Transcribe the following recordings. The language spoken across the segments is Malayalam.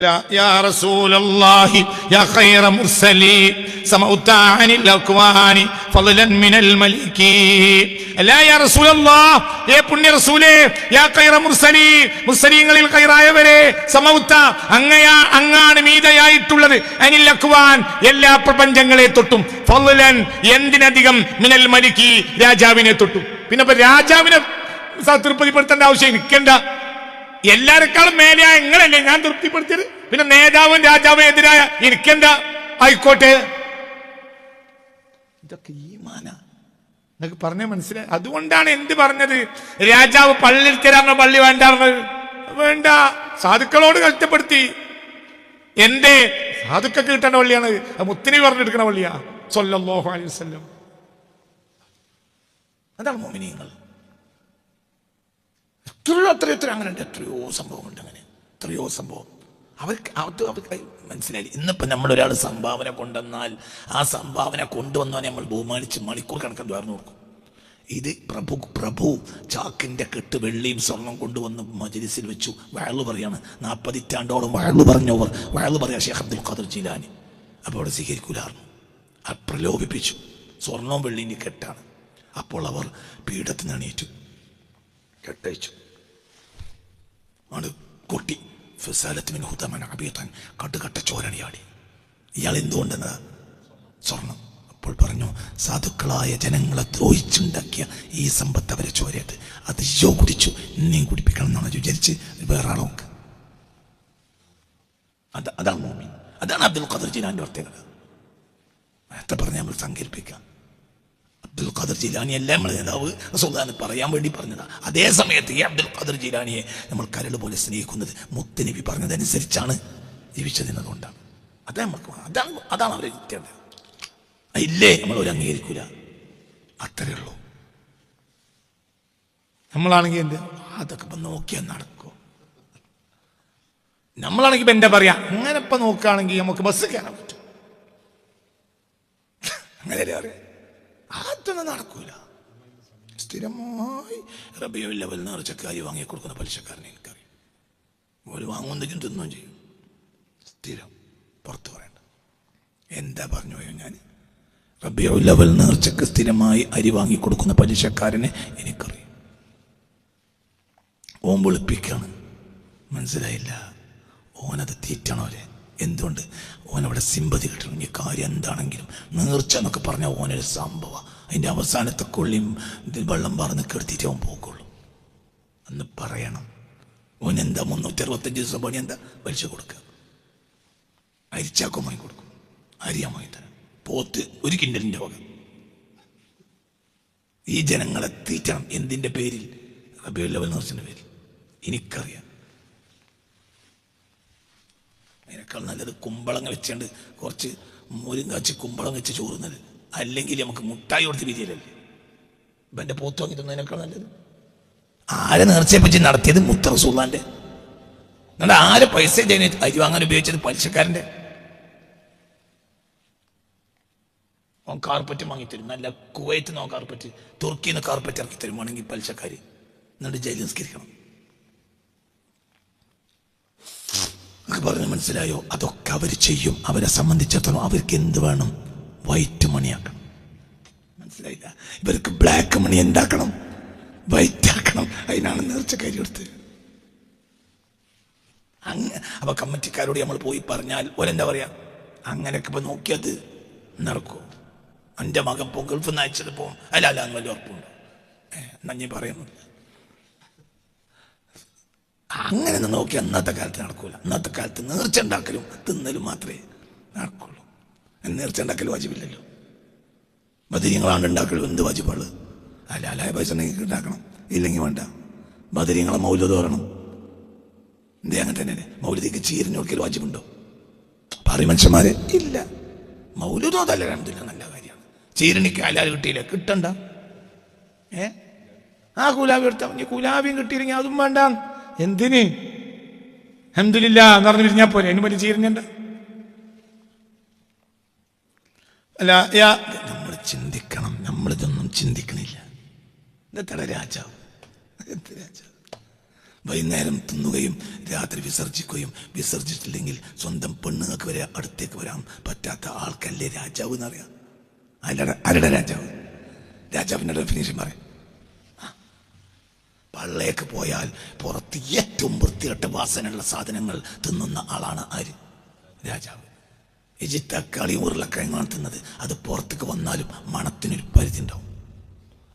يا رسول الله يا خير مرسلين سمعت عن الأكوان فضلا من الملك لا يا رسول الله يا പുണ്യ റസൂലേ يا خير مرسلين മുർസലീങ്ങളിൽ ഖൈറായവരെ സമൗത്ത അങ്ങാണ് മീതയായിട്ടുള്ളത് അനിൽ അക്വാൻ എല്ലാ പ്രപഞ്ചങ്ങളെ തൊട്ടും ഫളലൻ എന്തിനധികം മിനൽ മലിക്കി രാജാവിനെ തൊട്ടും. പിന്നെ രാജാവിനെ തൃപ്തിപ്പെടുത്തേണ്ട ആവശ്യം എനിക്കണ്ട. എല്ലാരെക്കാളും മേലെയായ നിങ്ങളല്ലേ ഞാൻ തൃപ്തിപ്പെടുത്തിയത്. പിന്നെ നേതാവും രാജാവും എതിരായ എനിക്കെന്താ? ആയിക്കോട്ടെ. ഇതൊക്കെ ഈമാന എന്നൊക്കെ പറഞ്ഞ മനസ്സിലായി. അതുകൊണ്ടാണ് എന്ത് പറഞ്ഞത്, രാജാവ് പള്ളിയിൽ തരാറുള്ള പള്ളി വേണ്ട വേണ്ട, സാധുക്കളോട് കഷ്ടപ്പെടുത്തി. എന്റെ സാധുക്കൾക്ക് കിട്ടേണ്ട പള്ളിയാണ്, മുത്തിനി പറഞ്ഞെടുക്കുന്ന പള്ളിയാ സ്വല്ലല്ലാഹു അലൈഹി വസല്ലം. അതാണ് മുഅ്മിനീങ്ങൾ. എത്രയോ അങ്ങനെ ഉണ്ട്, എത്രയോ സംഭവമുണ്ട്. അങ്ങനെ എത്രയോ സംഭവം അവർക്ക് മനസ്സിലായി. ഇന്നിപ്പോൾ നമ്മളൊരാൾ സംഭാവന കൊണ്ടുവന്നാൽ ആ സംഭാവന കൊണ്ടുവന്നാൽ നമ്മൾ ബഹുമാനിച്ച് മണിക്കൂർ കണക്കാൻ തുറന്നു കൊടുക്കും. ഇത് പ്രഭു ചാക്കിൻ്റെ കെട്ട് വെള്ളിയും സ്വർണം കൊണ്ടുവന്ന് മജ്‌ലിസിൽ വെച്ചു വഅള് പറയാണ്. 40 ഇറ്റാണ്ടോളം വഅള് പറഞ്ഞവർ വഅള് പറയാ ഷെയ്ഖ് അബ്ദുൽ ഖാദിർ ജീലാനി. അപ്പോൾ അവിടെ സ്വീകരിക്കൂലായിരുന്നു. പ്രലോഭിപ്പിച്ചു. സ്വർണവും വെള്ളിൻ്റെ കെട്ടാണ്. അപ്പോൾ അവർ പീഠത്തിൽ നിന്ന് എണീറ്റു, കെട്ടയച്ചു, കൊട്ടി കട്ടുകട്ട ചോരണിയാടി. ഇയാൾ എന്തുകൊണ്ടെന്ന് സ്വർണം. അപ്പോൾ പറഞ്ഞു, സാധുക്കളായ ജനങ്ങളെ ദ്രോഹിച്ചുണ്ടാക്കിയ ഈ സമ്പത്ത് അവരെ ചോരയത് അത് കുടിച്ചു, ഇനിയും കുടിപ്പിക്കണം എന്നാണ് വിചാരിച്ച് വേറെ ആളോക്ക്. അതാണ് മോമിൻ. അതാണ് അബ്ദുൽ ഖാദിർ ജീലാനിന്റെ പ്രത്യേകത. നേരത്തെ പറഞ്ഞ നമ്മൾ സങ്കല്പിക്കാം. അബ്ദുൽ ഖാദിർ ജീലാനി അല്ല നമ്മളെ നേതാവ്, റസൂലുള്ളാഹിനെ പറയാൻ വേണ്ടി പറഞ്ഞതാ. അതേ സമയത്ത് ഈ അബ്ദുൽ ഖാദിർ ജീലാനിയെ നമ്മൾ കരൾ പോലെ സ്നേഹിക്കുന്നത് മുത്തുനബി പറഞ്ഞതനുസരിച്ചാണ് ജീവിച്ചതെന്നതുകൊണ്ടാണ്. അതാണ് അവരെ നിത്യേണ്ടത്. ഇല്ലേ നമ്മൾ ഒരു അംഗീകരിക്കൂല. അത്രയേ ഉള്ളൂ. നമ്മളാണെങ്കിൽ എന്ത് അതൊക്കെ ഇപ്പം നോക്കിയാൽ നടക്കോ? നമ്മളാണെങ്കിൽ ഇപ്പം എന്താ പറയാ, അങ്ങനെ ഇപ്പം നോക്കുകയാണെങ്കിൽ നമുക്ക് ബസ് കയറാൻ പറ്റും. അങ്ങനെ അറിയാം. അതൊന്നും നടക്കൂല. സ്ഥിരമായി റബീഉൽ അവ്വൽ നേർച്ചക്ക് അരി വാങ്ങിക്കൊടുക്കുന്ന പലിശക്കാരനെ എനിക്കറിയാം. ഒരു വാങ്ങുന്നെങ്കിലും തിന്നും ചെയ്യും. സ്ഥിരം പുറത്ത് പറയണ്ട. എന്താ പറഞ്ഞു പോയോ ഞാൻ? റബീഉൽ അവ്വൽ നേർച്ചക്ക് സ്ഥിരമായി അരി വാങ്ങിക്കൊടുക്കുന്ന പലിശക്കാരനെ എനിക്കറിയാം. ഓൻ വെളുപ്പിക്കാണ്. മനസ്സിലായില്ല? ഓനത് തീറ്റണോലെ. എന്തുകൊണ്ട്? ഓനവിടെ സിമ്പതി കിട്ടണം. ഈ കാര്യം എന്താണെങ്കിലും നേർച്ച എന്നൊക്കെ പറഞ്ഞാൽ ഓനൊരു സംഭവം. അതിൻ്റെ അവസാനത്തെ കൊള്ളിയും വെള്ളം പറഞ്ഞ് കെടുത്തിട്ട് അവൻ പോക്കുള്ളൂ. അന്ന് പറയണം. ഓനെന്താ 365 ദിവസം പണി എന്താ? വലിച്ചു കൊടുക്കുക. അരിച്ചാക്കം വാങ്ങി കൊടുക്കും, അരിയാൻ വാങ്ങി തരാം. പോത്ത് 1 കിൻഡലിൻ്റെ വക. ഈ ജനങ്ങളെ തീറ്റണം. എന്തിൻ്റെ പേരിൽ? റബീഉൽ അവ്വൽ നേർച്ചൻ്റെ പേരിൽ. എനിക്കറിയാം. അതിനേക്കാൾ നല്ലത് കുമ്പളങ്ങ വെച്ചുകൊണ്ട് കുറച്ച് മുരിങ്ങാച്ചി കുമ്പളം വെച്ച് ചോറുന്നത്. അല്ലെങ്കിൽ നമുക്ക് മുട്ടായി കൊടുത്ത് വിരിയലല്ലേ. ഇപ്പം എൻ്റെ പോത്ത് വാങ്ങി തന്നതിനേക്കാൾ നല്ലത്. ആരെ നേർച്ചയെ പറ്റി നടത്തിയത്? മുത്ത റസൂലുള്ളാഹിന്റെ. എന്നിട്ട് ആരെ പൈസ അരി വാങ്ങാൻ ഉപയോഗിച്ചത്? പലിശക്കാരൻ്റെ. ഓൻ കാർപ്പറ്റ് വാങ്ങിത്തരും. നല്ല കുവൈത്ത് നിന്ന് കാർപ്പറ്റ്, തുർക്കിയിൽ നിന്ന് കാർപ്പറ്റ് ഇറക്കി തരുവാണെങ്കിൽ പലിശക്കാർ. എന്നിട്ട് ജയിലിൽ നിസ്കരിക്കണം. പറഞ്ഞ് മനസ്സിലായോ? അതൊക്കെ അവർ ചെയ്യും. അവരെ സംബന്ധിച്ചിടത്തോളം അവർക്ക് എന്ത് വേണം? വൈറ്റ് മണിയാക്കണം. മനസ്സിലായില്ല? ഇവർക്ക് ബ്ലാക്ക് മണി എന്താക്കണം? വൈറ്റ് ആക്കണം. അതിനാണ് നേർച്ചക്കാരി എടുത്ത്. അപ്പൊ കമ്മിറ്റിക്കാരോട് നമ്മൾ പോയി പറഞ്ഞാൽ ഓരെന്താ പറയാ? അങ്ങനെയൊക്കെ ഇപ്പൊ നോക്കിയത് നടക്കൂ. എൻ്റെ മകൻ പോ ഗൾഫിൽ നിന്ന് അയച്ചത് പോകും. അല്ല എന്ന് വലിയ ഉറപ്പുണ്ടോ? നഞ്ഞി പറയുന്നില്ല. അങ്ങനെ നോക്കി അന്നത്തെ കാലത്ത് നടക്കൂല. അന്നത്തെ കാലത്ത് നേർച്ച ഉണ്ടാക്കലും തിന്നലും മാത്രമേ നടക്കുള്ളൂ. നേർച്ച ഉണ്ടാക്കൽ വാജിബില്ലല്ലോ. ബദരീങ്ങളാണ്ട് ഉണ്ടാക്കലും എന്ത് വാജിബുള്ളു? ഹലാലായ പൈസ ഉണ്ടെങ്കിൽ ഉണ്ടാക്കണം, ഇല്ലെങ്കിൽ വേണ്ട. ബദരീങ്ങളെ മൗലൂദ് പറയണം. എന്തേ അങ്ങനെ തന്നെ? മൗലൂദിക്ക് ചീരിഞ്ഞ് നോക്കിയാൽ വാജിബുണ്ടോ? പറയും മനുഷ്യന്മാരെ. ഇല്ല. മൗലൂദോ അതല്ല, രണ്ടില്ല. നല്ല കാര്യമാണ്. ചീരണിക്ക് ഹലാൽ കിട്ടിയില്ല, കിട്ടണ്ട. ആ കുലാബി എടുത്താൽ മതി. കുലാബിയും കിട്ടിയില്ലെങ്കിൽ അതും വേണ്ട. എന്തിന്? അൽഹംദുലില്ലാഹ് എന്ന് പറഞ്ഞ് വിരിഞ്ഞാൽ പോലെ. അതിന് പറ്റി ചീരഞ്ഞണ്ട. അല്ല, നമ്മൾ ചിന്തിക്കണം. നമ്മളിതൊന്നും ചിന്തിക്കണില്ല. ഇന്നത്തെ രാജാവ് വൈകുന്നേരം തിന്നുകയും രാത്രി വിസർജിക്കുകയും, വിസർജിച്ചില്ലെങ്കിൽ സ്വന്തം പെണ്ണുങ്ങൾക്ക് വരെ അടുത്തേക്ക് വരാൻ പറ്റാത്ത ആൾക്കല്ലേ രാജാവ് എന്നറിയാം. ആരുടെ രാജാവ്? രാജാവിൻ്റെ ഡെഫിനേഷൻ പറയാം. പള്ളിലേക്ക് പോയാൽ പുറത്ത് ഏറ്റവും വൃത്തികെട്ട വാസനയുള്ള സാധനങ്ങൾ തിന്നുന്ന ആളാണ് ആര്? രാജാവ്. തക്കാളി ഉരുളക്കിഴങ്ങാണ് തിന്നത്, അത് പുറത്തേക്ക് വന്നാലും മണത്തിനൊരു പരിധി ഉണ്ടാവും.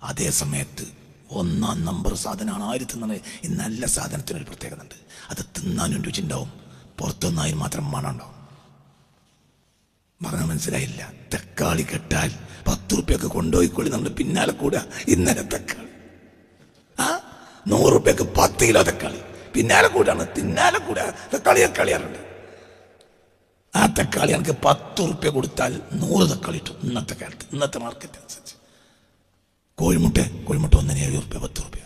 അതേ സമയത്ത് 1 നമ്പർ സാധനമാണ് ആര് തിന്നത്? ഈ നല്ല സാധനത്തിനൊരു പ്രത്യേകത ഉണ്ട്, അത് തിന്നാനും രുചി ഉണ്ടാവും, പുറത്തുനിന്നാലും മാത്രം മണം ഉണ്ടാവും. പറഞ്ഞാൽ മനസ്സിലായില്ല. തക്കാളി കെട്ടാൽ 10 റുപ്യക്ക് കൊണ്ടുപോയിക്കൊള്ളി നമ്മൾ പിന്നാലെ കൂടാ. ഇന്നലെ തക്കാളി 100 റുപ്യക്ക് 10 കിലോ തക്കാളി പിന്നാലെ കൂടാണ്. പിന്നാലെ കൂടാ തക്കാളിയാറുണ്ട്. ആ തക്കാളി എനിക്ക് 10 റുപ്യ കൊടുത്താൽ 100 തക്കാളി ഇട്ടു. ഇന്നത്തെ കാലത്ത്, ഇന്നത്തെ മാർക്കറ്റ് അനുസരിച്ച്. കോഴിമുട്ട ഒന്നിന് 7 റുപ്യ 10 റുപ്യ.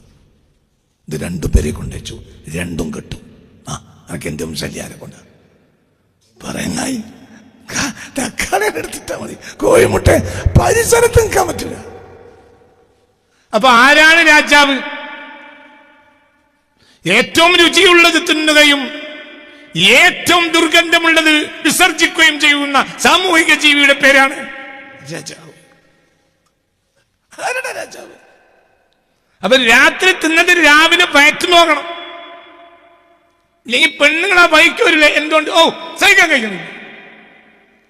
ഇത് 2 പേരെ കൊണ്ടുവച്ചു, 2 കെട്ടു. എനിക്ക് എന്തും ശല്യാരെ കൊണ്ട പറയായി തക്കാളി എടുത്തിട്ടാ മതി. കോഴിമുട്ട പരിസരത്ത് നിൽക്കാൻ പറ്റില്ല. അപ്പൊ ആരാണ് രാജാവ്? ഏറ്റവും രുചിയുള്ളത് തിന്നുകയും ഏറ്റവും ദുർഗന്ധമുള്ളത് വിസർജിക്കുകയും ചെയ്യുന്ന സാമൂഹിക ജീവിയുടെ പേരാണ് രാജാവ്. ആരുടെ രാജാവ്? അപ്പൊ രാത്രി തിന്നത് രാവിലെ വയറ്റ് നോക്കണം, ഇല്ലെങ്കിൽ പെണ്ണുങ്ങളാ വൈക്ക് വരില്ല. എന്തുകൊണ്ട്? സഹിക്കാൻ കഴിയുന്നില്ല.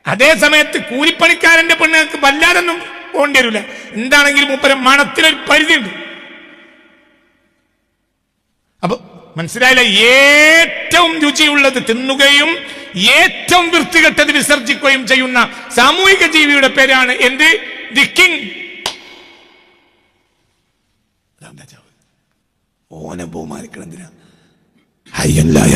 അതേ സമയത്ത് കൂലിപ്പണിക്കാരന്റെ പെണ്ണുങ്ങൾക്ക് വല്ലാതൊന്നും പോകേണ്ടി വരില്ല. എന്താണെങ്കിലും മൂപ്പര മണത്തിനൊരു പരിധിയുണ്ട്. അപ്പൊ മനസ്സിലായില്ല, ഏറ്റവും രുചിയുള്ളത് തിന്നുകയും ഏറ്റവും വൃത്തികെട്ടത് വിസർജിക്കുകയും ചെയ്യുന്ന സാമൂഹിക ജീവിയുടെ പേരാണ് എന്ത്? The king. ഓനെ ബഹുമാനിക്കണം. എന്തിനാ? ഹയ്യുല്ലായ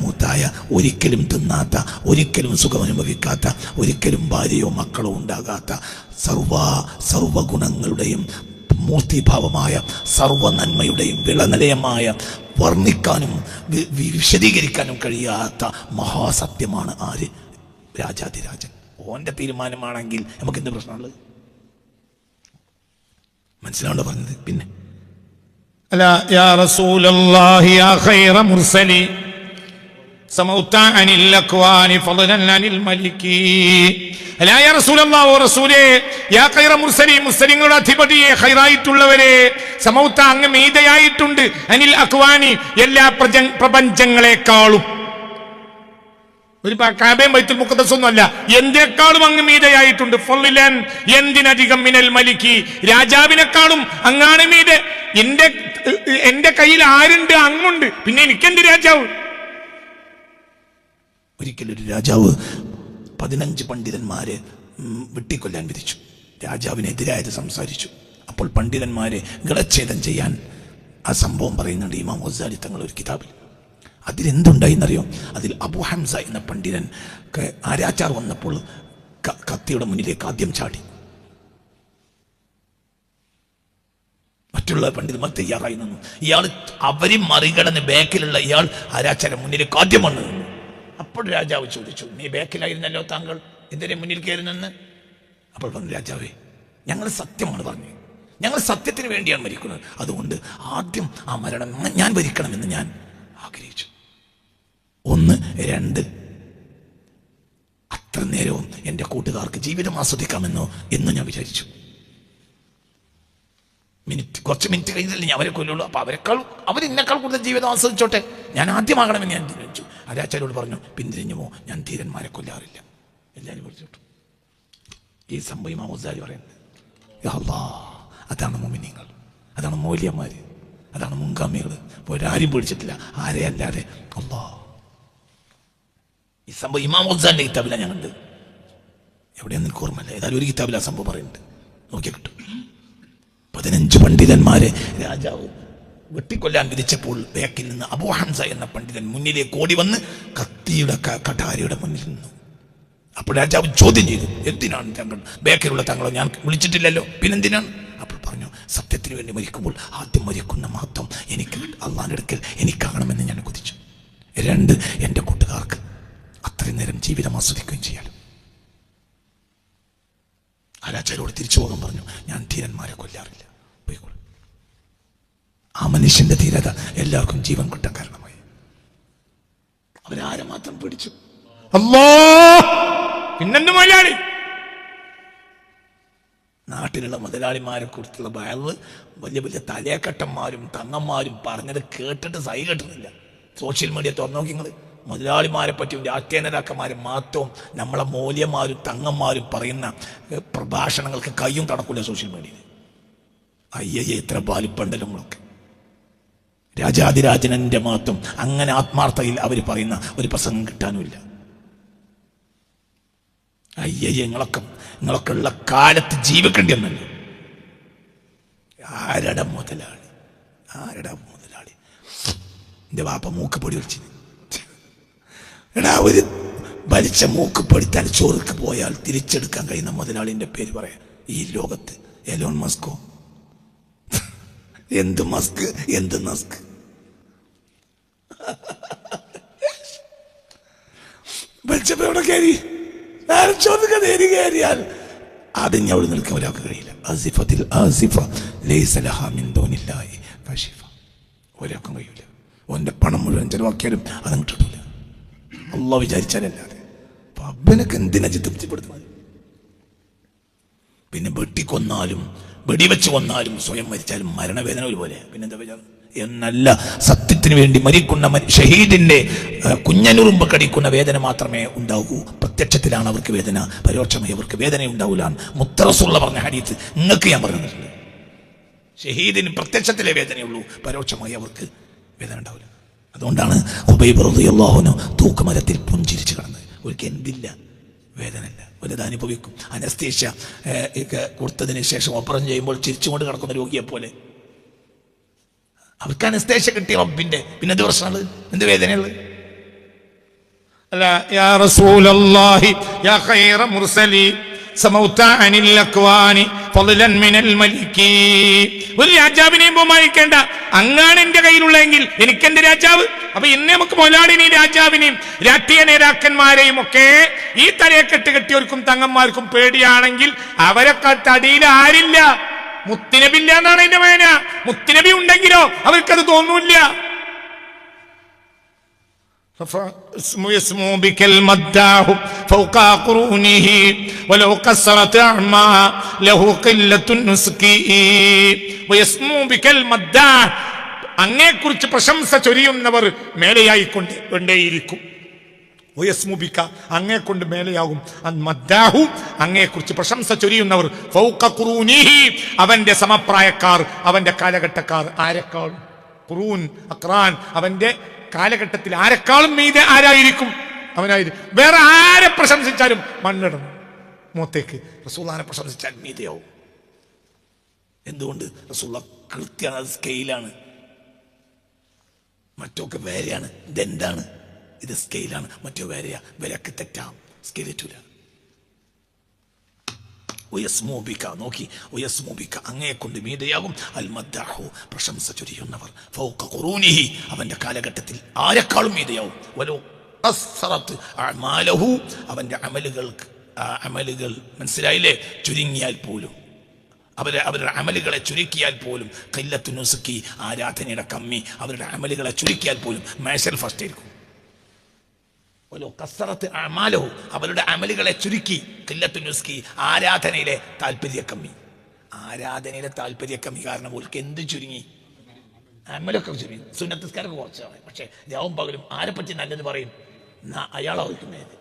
മൂത്തായ, ഒരിക്കലും തിന്നാത്ത, ഒരിക്കലും സുഖമനുഭവിക്കാത്ത, ഒരിക്കലും ഭാര്യയോ മക്കളോ ഉണ്ടാകാത്ത, സർവ ഗുണങ്ങളുടെയും മൂർത്തിഭാവമായ, സർവ നന്മയുടെയും വിളനിലയമായ, വർണ്ണിക്കാനും വിശദീകരിക്കാനും കഴിയാത്ത മഹാസത്യമാണ് ആര്? രാജാതിരാജൻ. ഓന്റെ തീരുമാനമാണെങ്കിൽ നമുക്ക് എന്ത് പ്രശ്നമുള്ളത്? മനസ്സിലാവണ്ട പറഞ്ഞത്. പിന്നെ അല്ല, യാ റസൂലല്ലാഹി യാ ഖൈറ മുർസലി സമൗത അനിൽ അക്വാനി ഫളലൻ അനിൽ മലികി. അല്ല യാ റസൂലല്ലാഹി, ഓ റസൂലേ, യാ ഖൈറ മുർസലി, മുർസലിങ്ങളുടെ അധിപതിയെ, ഖൈറായിട്ടുള്ളവരെ, സമൗത അങ്ങ് മീതയായിട്ടുണ്ട്, അനിൽ അക്വാനി എല്ലാ പ്രപഞ്ചങ്ങളെക്കാളും. ഒരു കാബയും ബൈത്തുൽ മുഖദ്ദസ് ഒന്നുമല്ല, എന്തിനേക്കാളും അങ്ങ് മീതയായിട്ടുണ്ട്. ഫളലൻ, എന്തിനധികം, മിനൽ മലികി, രാജാവിനേക്കാളും അങ്ങാണ് മീതെ. എന്റെ കയ്യിൽ ആരുണ്ട്? അങ്ങുണ്ട്, പിന്നെ എനിക്കെന്ത് രാജാവ്? ഒരിക്കലൊരു രാജാവ് 15 പണ്ഡിതന്മാരെ വെട്ടിക്കൊല്ലാൻ വിധിച്ചു. രാജാവിനെതിരായത് സംസാരിച്ചു. അപ്പോൾ പണ്ഡിതന്മാരെ ഗളച്ഛേദം ചെയ്യാൻ ആ സംഭവം പറയുന്നുണ്ട് ഇമാം ഗസാലി തങ്ങൾ ഒരു കിതാബിൽ. അതിലെന്തുണ്ടായിന്നറിയോ? അതിൽ അബു ഹംസ എന്ന പണ്ഡിതൻ ആരാച്ചാർ വന്നപ്പോൾ കത്തിയുടെ മുന്നിലേക്ക് ആദ്യം ചാടി. മറ്റുള്ള പണ്ഡിതന്മാർ തയ്യാറായി നിന്നു. ഇയാൾ അവരും മറികടന്ന് ബാക്കിലുള്ള ഇയാൾ ആരാച്ചാരെ മുന്നിലേക്ക് ആദ്യം വന്നു നിന്നു. അപ്പോൾ രാജാവ് ചോദിച്ചു, നീ ബാക്കിലായിരുന്നല്ലോ, താങ്കൾ എന്തിനെ മുന്നിൽ കയറി നിന്ന്? അപ്പോൾ പറഞ്ഞു, രാജാവേ, ഞങ്ങൾ സത്യമാണ് പറഞ്ഞത്, ഞങ്ങൾ സത്യത്തിന് വേണ്ടിയാണ് മരിക്കുന്നത്, അതുകൊണ്ട് ആദ്യം ആ മരണം ഞാൻ ഭരിക്കണമെന്ന് ഞാൻ ആഗ്രഹിച്ചു. 1, 2 അത്ര നേരവും എൻ്റെ കൂട്ടുകാർക്ക് ജീവിതം ആസ്വദിക്കാമെന്നോ എന്ന് ഞാൻ വിചാരിച്ചു. കുറച്ച് മിനിറ്റ് കഴിഞ്ഞാൽ ഞാൻ അവരെ കൊല്ലുള്ളൂ. അപ്പൊ അവരെന്നേക്കാൾ കൂടുതൽ ജീവിതം ആസ്വദിച്ചോട്ടെ, ഞാൻ ആദ്യമാകണമെന്ന് ഞാൻ തീരുമാനിച്ചു. ആരാച്ചാരോട് പറഞ്ഞു, പിന്തിരിഞ്ഞുമോ, ഞാൻ ധീരന്മാരെ കൊല്ലാറില്ല. എല്ലാവരും വിളിച്ചോട്ടു. ഈ സംഭവം ഇമാം ഗസാലി പറയുന്നത്. അതാണ് മുഅ്മിനീങ്ങൾ, അതാണ് മൗലിയന്മാര്, അതാണ് മുൻഗാമികൾ. ഒരാരും പേടിച്ചിട്ടില്ല, ആരെ അല്ലാതെ അല്ലാഹ്. ഈ സംഭവം ഇമാം ഗസാലിന്റെ കിതാബിലാണ് ഞാൻ കണ്ടത്. എവിടെയാന്ന് എനിക്ക് ഓർമ്മയില്ല, ഏതായാലും ഒരു കിതാബിൽ ആ സംഭവം പറയുന്നുണ്ട്, നോക്കിയാൽ കിട്ടും. 15 പണ്ഡിതന്മാരെ രാജാവ് വെട്ടിക്കൊല്ലാൻ വിധിച്ചപ്പോൾ ബേക്കിൽ നിന്ന് അബൂ ഹംസ എന്ന പണ്ഡിതൻ മുന്നിലേക്ക് ഓടി വന്ന് കത്തിയുടെ കഠാരിയുടെ മുന്നിൽ നിന്നു. അപ്പോൾ രാജാവ് ചോദ്യം ചെയ്തു, എന്തിനാണ് താങ്കൾ ബേക്കിലുള്ള താങ്കളോ ഞാൻ വിളിച്ചിട്ടില്ലല്ലോ, പിന്നെന്തിനാണ്? അപ്പോൾ പറഞ്ഞു, സത്യത്തിന് വേണ്ടി മരിക്കുമ്പോൾ ആദ്യം മരിക്കുന്ന മഹത്വം എനിക്ക് അള്ളാന്റെ അടുക്കൽ എനിക്കാകണമെന്ന് ഞാൻ കൊതിച്ചു. 2, എൻ്റെ കൂട്ടുകാർക്ക് അത്രയും നേരം ജീവിതം ആസ്വദിക്കുകയും ചെയ്യാലോ. ആരാച്ചാരോട് തിരിച്ചു പോകാൻ പറഞ്ഞു, ഞാൻ ധീരന്മാരെ കൊല്ലാറില്ല, പോയിക്കോളൂ. ആ മനുഷ്യന്റെ ധീരത എല്ലാവർക്കും ജീവൻ കിട്ടാൻ കാരണമായി. അവരാരെ മാത്രം പിടിച്ചു? അല്ലാ, പിന്നെന്ത് മുതലാളി? നാട്ടിലുള്ള മുതലാളിമാരെ കുറിച്ചുള്ള ഭയവ് വലിയ വലിയ തലയക്കട്ടന്മാരും തങ്ങന്മാരും പറഞ്ഞത് കേട്ടിട്ട് സഹി കെട്ടുന്നില്ല. സോഷ്യൽ മീഡിയ തുറന്നു നോക്കി നിങ്ങൾ. മുതലാളിമാരെ പറ്റിയും രാഷ്ട്രീയ നേതാക്കന്മാരും മാത്രവും നമ്മളെ മൂല്യന്മാരും തങ്ങന്മാരും പറയുന്ന പ്രഭാഷണങ്ങൾക്ക് കയ്യും കടക്കൂല സോഷ്യൽ മീഡിയയിൽ. അയ്യയ്യ, എത്ര ബാലിപ്പണ്ടലങ്ങളൊക്കെ. രാജാതിരാജനന്റെ മാത്രം അങ്ങനെ ആത്മാർത്ഥതയിൽ അവർ പറയുന്ന ഒരു പ്രസംഗം കിട്ടാനുമില്ല. അയ്യയ്യ, നിങ്ങളൊക്കെ ഉള്ള കാലത്ത് ജീവിക്കേണ്ടി വന്നല്ലോ. ആരുടെ മുതലാളി? എന്റെ വാപ്പ മൂക്കുപൊടി വലിച്ചു. എടാ, ഒരു വലിച്ച മൂക്കുപൊടി തലച്ചോർക്ക് പോയാൽ തിരിച്ചെടുക്കാൻ കഴിയുന്ന മുതലാളിന്റെ പേര് പറയാം ഈ ലോകത്ത്. എലോൺ മസ്കോ? എന്ത് മസ്ക്, എന്ത് നസ്ക്. വലിച്ചപ്പോ എവിടെ കയറി? കയറിയാൽ അത് ഞാൻ അവിടെ നിൽക്കാൻ ഒരാൾക്ക് കഴിയില്ല. ഒരാൾക്കും കഴിയില്ല. ഓന്റെ പണം മുഴുവൻ ചെലവാക്കിയാലും അത് കിട്ടില്ല. അള്ളാഹ് വിചാരിച്ചാലല്ലാതെ. അബ്ബനൊക്കെ എന്തിനാ തൃപ്തിപ്പെടുത്തുന്നത്? പിന്നെ വെട്ടിക്കൊന്നാലും വെടിവെച്ച് കൊന്നാലും സ്വയം മരിച്ചാലും മരണവേദന ഒരുപോലെ. പിന്നെന്താ വിചാരം? എന്നല്ല, സത്യത്തിന് വേണ്ടി മരിക്കുന്ന ഷഹീദിന്റെ കുഞ്ഞനുറുമ്പ് കടിക്കുന്ന വേദന മാത്രമേ ഉണ്ടാകൂ. പ്രത്യക്ഷത്തിലാണ് അവർക്ക് വേദന, പരോക്ഷമായി അവർക്ക് വേദന ഉണ്ടാവില്ല. മുത്തറസുള്ള പറഞ്ഞ ഹദീസ് നിങ്ങൾക്ക് ഞാൻ പറഞ്ഞിട്ടുണ്ട്. ഷഹീദിന് പ്രത്യക്ഷത്തിലെ വേദനയുള്ളൂ, പരോക്ഷമായി അവർക്ക് വേദന ഉണ്ടാവില്ല. അതുകൊണ്ടാണ് ഖുബൈബ് റളിയല്ലാഹു അൻഹു തൂക്കുമരത്തിൽ പുഞ്ചിരിച്ച് കിടന്നത്. അവർക്ക് എന്തില്ല, വേദനയില്ല. വലുത് അനുഭവിക്കും. അനസ്തേഷ്യ കൊടുത്തതിന് ശേഷം ഓപ്പറേഷൻ ചെയ്യുമ്പോൾ ചിരിച്ചുകൊണ്ട് കിടക്കുന്ന രോഗിയെ പോലെ അവർക്ക് അനസ്തേഷ്യ കിട്ടിയ റബ്ബിന്റെ പിന്നെ എന്ത് പ്രശ്നമുള്ളത്, എന്ത് വേദനയുള്ളത്? അല്ല, യാ റസൂലല്ലാഹി യാ ഖൈറ മുർസലി സമൗത അനിൽ അക്വാനി ഫളലൻ മിനൽ മലികി. ഒരു രാജാവിനെയും ബഹുമാനിക്കേണ്ട, അങ്ങാണ് എന്റെ കയ്യിലുള്ളതെങ്കിൽ എനിക്കെന്റെ രാജാവ്. അപ്പൊ ഇന്ന് നമുക്ക് മുതലാളിനെയും രാജാവിനെയും രാഷ്ട്രീയ നേതാക്കന്മാരെയും ഒക്കെ ഈ തലയെക്കെട്ട് കെട്ടിയവർക്കും തങ്ങന്മാർക്കും പേടിയാണെങ്കിൽ അവരൊക്കെ തടിയിൽ ആരില്ല? മുത്തുനബില്ല എന്നാണ് എന്റെ വേദന. മുത്തുനബി ഉണ്ടെങ്കിലോ അവർക്കത് തോന്നൂല്ല. يسمو بك المداح فوق قرونه ولو قصرت أعمى له قلة النسك ويسمو بك المداح. അങ്ങയെക്കുറിച്ച് പ്രശംസ ചൊരിയുന്നവർ മേലെയായിക്കൊണ്ട് കൊണ്ടേയിരിക്കും. വയസ്മുബിക, അങ്ങയെക്കൊണ്ട് മേലെയാകും. മദ്ദാഹു, അങ്ങയെക്കുറിച്ച് പ്രശംസ ചൊരിയുന്നവർ. ഫൗക ഖുറൂനിഹി, അവന്റെ സമപ്രായക്കാർ, അവന്റെ കാലഘട്ടക്കാർ. ആരെക്കാളും? ഖുറൂൻ, അഖ്റാൻ, അവന്റെ കാലഘട്ടത്തിൽ ആരെക്കാളും മീതെ ആരായിരിക്കും? അവനായിരിക്കും. വേറെ ആരെ പ്രശംസിച്ചാലും മണ്ണിടണം മൂത്തേക്ക്. റസൂലുള്ളാഹിനെ പ്രശംസിച്ചാൽ മീതെയാവും. എന്തുകൊണ്ട്? റസൂലുള്ളാഹി കൃത്യമാണ്, സ്കെയിലാണ്. മറ്റൊക്കെ വേറെയാണ്. ഇതെന്താണ്? ഇത് സ്കെയിലാണ്, മറ്റോ വേറെയാ. വിലക്ക് തെറ്റാം, സ്കെയിലിറ്റൂല. നോക്കി, അങ്ങയെ കൊണ്ട് മീതയാകും. അൽ മദ്ദാഹു, പ്രശംസ ചൊരിയുന്നവർ. ഫൗക ഖുറൂനിഹി, അവന്റെ കാലഘട്ടത്തിൽ ആരെക്കാളും മീതയാവും. വലോ ഖസ്സറത് അഅമാലഹു, അവന്റെ അമലുകൾ മനസ്സിലായില്ലേ, ചുരുങ്ങിയാൽ പോലും, അവരുടെ അമലുകളെ ചുരുക്കിയാൽ പോലും, ഖില്ലത്തു നുസ്കി, ആരാധനയുടെ കമ്മി, അവരുടെ അമലുകളെ ചുരുക്കിയാൽ പോലും മേശൽ ഫസ്റ്റ് ആയിരിക്കും. അവരുടെ അമലുകളെ ചുരുക്കി, ഖില്ലത്തു നുസ്കി, ആരാധനയിലെ താല്പര്യക്കമ്മി. ആരാധനയിലെ താല്പര്യക്കമ്മി കാരണം ഓർക്ക് എന്ത് ചുരുങ്ങി? അമലൊക്കെ ചുരുങ്ങി. സുന്നത്തസ്കാരൊക്കെ കുറച്ചാണ്. പക്ഷെ രാവും പകലും ആരെപ്പറ്റി നല്ലത് പറയും? അയാളായിരിക്കുന്നത്.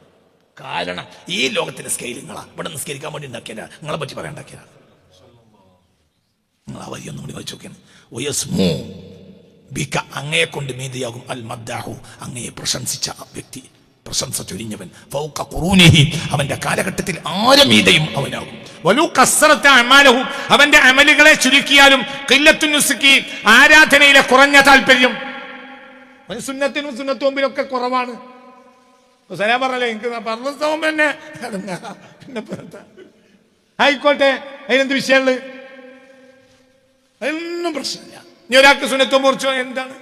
കാരണം ഈ ലോകത്തിന്റെ സ്കെയിൽ നിങ്ങളാ. ഇവിടെ നിസ്കരിക്കാൻ വേണ്ടി ഉണ്ടാക്കിയല്ല, നിങ്ങളെ പറ്റി പറയാൻ ഉണ്ടാക്കിയതാ. നിങ്ങൾ ആ വരി ഒന്നും കൂടി വായിച്ചു നോക്കിയാണ്. ബിക, അങ്ങയെ കൊണ്ട് മീതിയാകും. അൽ മദ്ദാഹു, അങ്ങയെ പ്രശംസിച്ച വ്യക്തി, പ്രശംസ ചൊരിഞ്ഞവൻ. ഫൗക ഖുറൂനിഹി, അവന്റെ കാലഘട്ടത്തിൽ ആരെ മീതയും അവനാകും. വലു ഖസ്സറത അഅമാലഹു, അവന്റെ അമലുകളെ ചുരുക്കിയാലും, ഖില്ലത്തു നുസ്കി, ആരാധനയിലെ കുറഞ്ഞ താല്പര്യം. സുന്നത്തിനും സുന്നത്തോമ്പിനൊക്കെ കുറവാണ്. സലാം പറഞ്ഞല്ലേ, എനിക്ക് പറഞ്ഞ തന്നെ ആയിക്കോട്ടെ, അതിനെന്ത് വിഷയമുള്ളത്? അതിനൊന്നും പ്രശ്നമില്ല. ഇനി ഒരാൾക്ക് സുന്നത്തും കുറിച്ചോ എന്താണ്?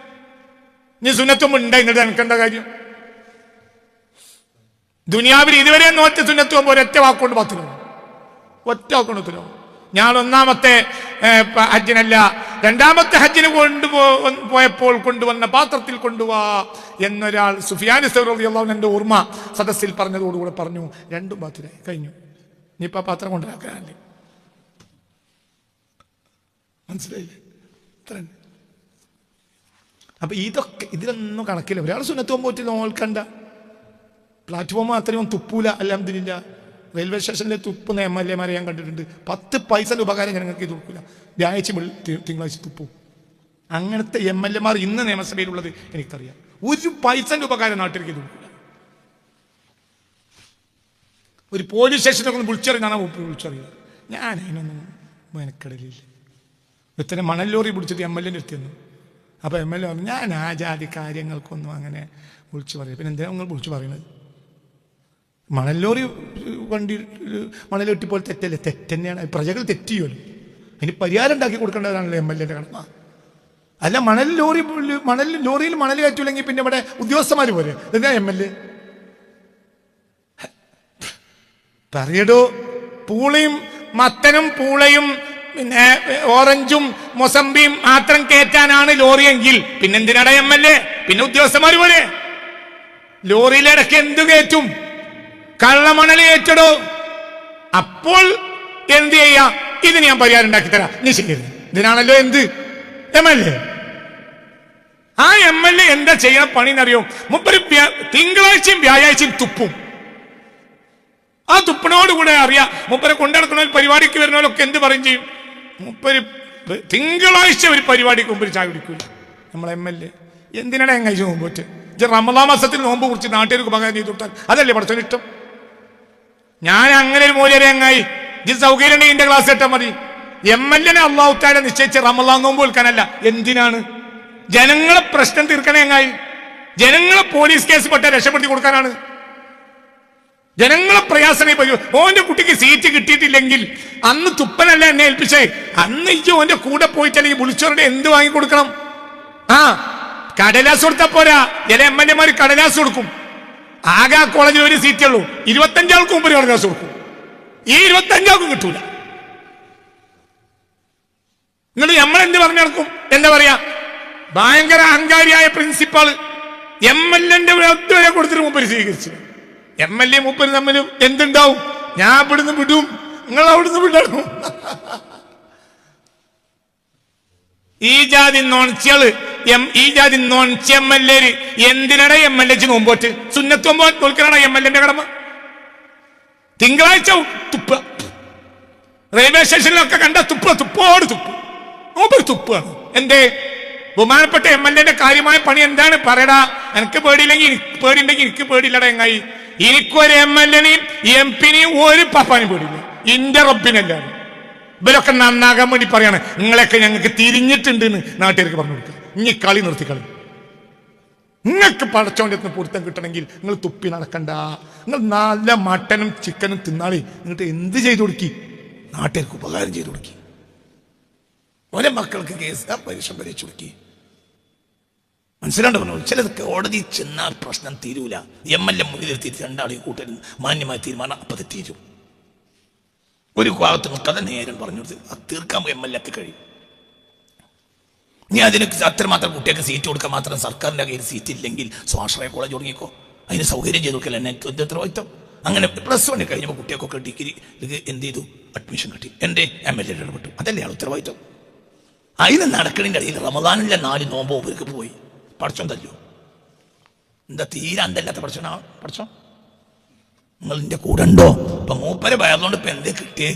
ഇനി സുന്നത്തും ഉണ്ടായി എന്നിട്ട് എനിക്കെന്താ കാര്യം? ദുനിയാവിൽ ഇതുവരെ നോറ്റ സുന്നത്തും ഒരൊറ്റ വാക്കുകൊണ്ട് പത്തിനോ, ഒറ്റ വാക്കുകൊണ്ട് പത്തിനോ. ഞാൻ ഒന്നാമത്തെ ഹജ്ജിനല്ല, രണ്ടാമത്തെ ഹജ്ജിന് പോയപ്പോൾ കൊണ്ടുവന്ന പാത്രത്തിൽ കൊണ്ടുപോവാ എന്നൊരാൾ സുഫിയാൻ സൗരി റളിയല്ലാഹു അൻഹു എൻ്റെ ഓർമ്മ സദസ്സിൽ പറഞ്ഞതോടുകൂടെ പറഞ്ഞു, രണ്ടും ബാത്തിലായി കഴിഞ്ഞു. ഇനിയിപ്പോൾ ആ പാത്രം കൊണ്ടുവരാനല്ലേ. മനസ്സിലായില്ലേ? അപ്പൊ ഇതൊക്കെ ഇതിലൊന്നും കണക്കില്ല. ഒരാൾ സുന്നത്ത് പോയിട്ട് നോൽക്കണ്ട. പ്ലാറ്റ്ഫോം അത്രയും തുപ്പൂല. അൽഹംദുലില്ലാ, റെയിൽവേ സ്റ്റേഷനിലെ തുപ്പുന്ന MLA മാരെ ഞാൻ കണ്ടിട്ടുണ്ട്. 10 പൈസയുടെ ഉപകാരം ജനങ്ങൾക്ക് ഇത് കൊടുക്കില്ല. വ്യാഴാഴ്ച തിങ്കളാഴ്ച തുപ്പും. അങ്ങനത്തെ MLA മാർ ഇന്ന് നിയമസഭയിലുള്ളത് എനിക്കറിയാം. 1 പൈസന്റെ ഉപകാരം നാട്ടിലേക്ക് ഇത് കൊടുക്കില്ല. ഒരു പോലീസ് സ്റ്റേഷനൊക്കെ ഒന്ന് വിളിച്ചറിയാനാണ് വിളിച്ചറിയുന്നത്. ഞാൻ അതിനൊന്നും മെനക്കെടലില്ല. ഇത്തരം മണൽ ലോറി പിടിച്ചിട്ട് MLA എടുത്തിരുന്നു. അപ്പോൾ MLA പറഞ്ഞു, ഞാൻ ആ ജാതി കാര്യങ്ങൾക്കൊന്നും അങ്ങനെ വിളിച്ചു പറയില്ല. പിന്നെ എന്തിനാ നിങ്ങൾ വിളിച്ചു പറയുന്നത്? മണൽ ലോറി വണ്ടി മണൽ വെട്ടിപ്പോൾ തെറ്റല്ലേ? തെറ്റന്നെയാണ്. പ്രജകൾ തെറ്റിയുമല്ലോ. അതിന് പരിഹാരം ഉണ്ടാക്കി കൊടുക്കേണ്ടതാണല്ലോ MLA കടമ. അല്ല, മണൽ ലോറിയിൽ മണൽ കയറ്റില്ലെങ്കിൽ പിന്നെ ഇവിടെ ഉദ്യോഗസ്ഥന്മാർ പോരെ? എന്താ MLA പറയടോ? പൂളയും മത്തനും പൂളയും പിന്നെ ഓറഞ്ചും മൊസമ്പിയും മാത്രം കയറ്റാനാണ് ലോറിയെങ്കിൽ പിന്നെന്തിനാടാ MLA? പിന്നെ ഉദ്യോഗസ്ഥന്മാർ പോലെ ലോറിയിലിടയ്ക്ക് എന്തു കയറ്റും? കള്ളമണൽ കയറ്റടോ. അപ്പോൾ എന്ത് ചെയ്യാം? ഇതിന് ഞാൻ പരിഹാരം ഉണ്ടാക്കി തരാം, നീ ചെയ്യരുത്. ഇതിനാണല്ലോ എന്ത് MLA. ആ MLA എന്താ ചെയ്യണ പണിന്നറിയോ? മുപ്പര് തിങ്കളാഴ്ചയും വ്യാഴാഴ്ചയും തുപ്പും. ആ തുപ്പിനോടുകൂടെ അറിയാം മുപ്പരെ കൊണ്ടുനടക്കണ പരിപാടിക്ക് വരുന്നവരൊക്കെ എന്ത് പറയും ചെയ്യും? മുപ്പര് തിങ്കളാഴ്ച ഒരു പരിപാടിക്ക് മുമ്പ് ചായ കുടിക്കൂല. നമ്മളെ MLA എന്തിനാണ് എങ്ങാഴ്ച നോമ്പോറ്റ്? റമളാൻ മാസത്തിൽ നോമ്പ് കുറിച്ച് നാട്ടുകാർക്ക് ഉപകാരം ചെയ്തു കൊടുത്താൽ അതല്ലേ പഠിച്ചോന് ഇഷ്ടം? ഞാൻ അങ്ങനെ ഒരു മൂല്യം എങ്ങായി ഇത് സൗകര്യം ഉണ്ടെങ്കിൽ എന്റെ ക്ലാസ് ഇട്ടാൽ മതി. MLA അള്ളാഹു തആല നിശ്ചയിച്ച റമളാൻ നോമ്പ് വിൽക്കാനല്ല. എന്തിനാണ്? ജനങ്ങളെ പ്രശ്നം തീർക്കണേ എങ്ങായി. ജനങ്ങളെ പോലീസ് കേസ് പെട്ട രക്ഷപ്പെടുത്തി കൊടുക്കാനാണ്. ജനങ്ങളെ പ്രയാസനെ ഓന്റെ കുട്ടിക്ക് സീറ്റ് കിട്ടിയിട്ടില്ലെങ്കിൽ അന്ന് തുപ്പനല്ല എന്നെ ഏൽപ്പിച്ചേ. അന്ന് ഈ ഓന്റെ കൂടെ പോയിട്ട് അല്ലെങ്കിൽ വിളിച്ചവരുടെ എന്ത് വാങ്ങിക്കൊടുക്കണം? ആ കടലാസ് കൊടുത്താൽ പോരാ. ചില MLA മാര് കടലാസ് കൊടുക്കും. ആകെ ആ കോളേജിൽ ഒരു സീറ്റേ ഉള്ളൂ. 25 ആൾക്ക് മുമ്പ് കടലാസ് കൊടുക്കും. ഈ 25 ആൾക്കും കിട്ടൂല. നിങ്ങൾ നമ്മളെന്ത് പറഞ്ഞു നടക്കും? എന്താ പറയാ? ഭയങ്കര അഹങ്കാരിയായ പ്രിൻസിപ്പാള് MLA വരെ കൊടുത്തിട്ട് മുമ്പ് സ്വീകരിച്ചു. MLA മൂപ്പര് തമ്മിലും എന്തുണ്ടാവും? ഞാൻ ഇവിടുന്ന് വിടും, നിങ്ങൾ അവിടുന്ന് വിടണം. ഈ ജാതി നോൺച്ചകള് ഈ ജാതി നോൺച്ച MLA എന്തിനാണ് MLA നോമ്പോറ്റ്? സുന്നത്ത് നോമ്പോ നോൽക്കാനാണ് MLA കടമ. തിങ്കളാഴ്ച തുപ്പ. റെയിൽവേ സ്റ്റേഷനിലൊക്കെ കണ്ട തുപ്പോട് തുപ്പ്. മൂപ്പര് തുപ്പാണ്. എന്തേ? ബഹുമാനപ്പെട്ട MLA കാര്യമായ പണി എന്താണ്? പറയടാ. എനിക്ക് പേടിയില്ലെങ്കിൽ പേടിയുണ്ടെങ്കിൽ എനിക്ക് പേടിയില്ലടാ. എങ്ങായി എനിക്കൊരു MLA-നെയും MP-നെയും ഒരു പാപ്പാനും പേടിയില്ല. ഇന്റെ റബ്ബിനല്ലാതെ. ഇവരൊക്കെ നന്നാകാൻ വേണ്ടി പറയാണ്. നിങ്ങളൊക്കെ ഞങ്ങൾക്ക് തിരിഞ്ഞിട്ടുണ്ട് എന്ന് നാട്ടുകാർക്ക് പറഞ്ഞു കൊടുക്കുക. ഇനി കളി നിർത്തിക്കളി. നിങ്ങൾക്ക് പടച്ചോൻ്റെ പൊരുത്തം കിട്ടണമെങ്കിൽ നിങ്ങൾ തുപ്പി നടക്കണ്ട. നിങ്ങൾ നല്ല മട്ടനും ചിക്കനും തിന്നാളി. എന്നിട്ട് എന്ത് ചെയ്തു കൊടുക്കി? നാട്ടുകാർക്ക് ഉപകാരം ചെയ്തു കൊടുക്കി. ഓരോ മക്കൾക്ക് കേസ് പരീക്ഷ പരീക്ഷ കൊടുക്കി. മനസ്സിലാണ്ട് പറഞ്ഞു. ചിലത് കോടതി ചെന്നാൽ പ്രശ്നം തീരൂല. MLA മുന്നിലെത്തിയിട്ട് രണ്ടാളെയും കൂട്ടരും മാന്യമായ തീരുമാനം അപ്പം തീരും. ഒരു ഭാഗത്ത് കഥ നേരം പറഞ്ഞു കൊടുത്ത് അത് തീർക്കാൻ MLA-ക്ക് കഴിയും. ഇനി അതിന് അത്രമാത്രം കുട്ടികൾക്ക് സീറ്റ് കൊടുക്കാൻ മാത്രം സർക്കാരിൻ്റെ കയ്യിൽ സീറ്റ് ഇല്ലെങ്കിൽ സ്വാശ്രയ കോളേജ് തുടങ്ങിക്കോ. അതിന് സൗകര്യം ചെയ്ത് കൊടുക്കില്ല. എനിക്ക് ഉത്തരവാദിത്തം. അങ്ങനെ +1 കഴിഞ്ഞപ്പോൾ കുട്ടികൾക്കൊക്കെ ഡിഗ്രി എന്ത് ചെയ്തു? അഡ്മിഷൻ കിട്ടി. എൻ്റെ MLA ഇടപെട്ടു. അതല്ലേ ആ ഉത്തരവാദിത്തം. അതിന് നടക്കണിൻ്റെ ഇടയിൽ റമദാനിലെ 4 നോമ്പ് ഇവർക്ക് പോയി. പഠിച്ചോൻ തല്ലോ. എന്താ തീരെ അന്തല്ലാത്ത പഠിച്ചോനാ? പഠിച്ചോ നിങ്ങൾ എൻ്റെ കൂടെ ഉണ്ടോ? ഇപ്പൊ മൂപ്പരെ ഭയന്നുകൊണ്ട് ഇപ്പൊ എന്തേ കിട്ടിയേ?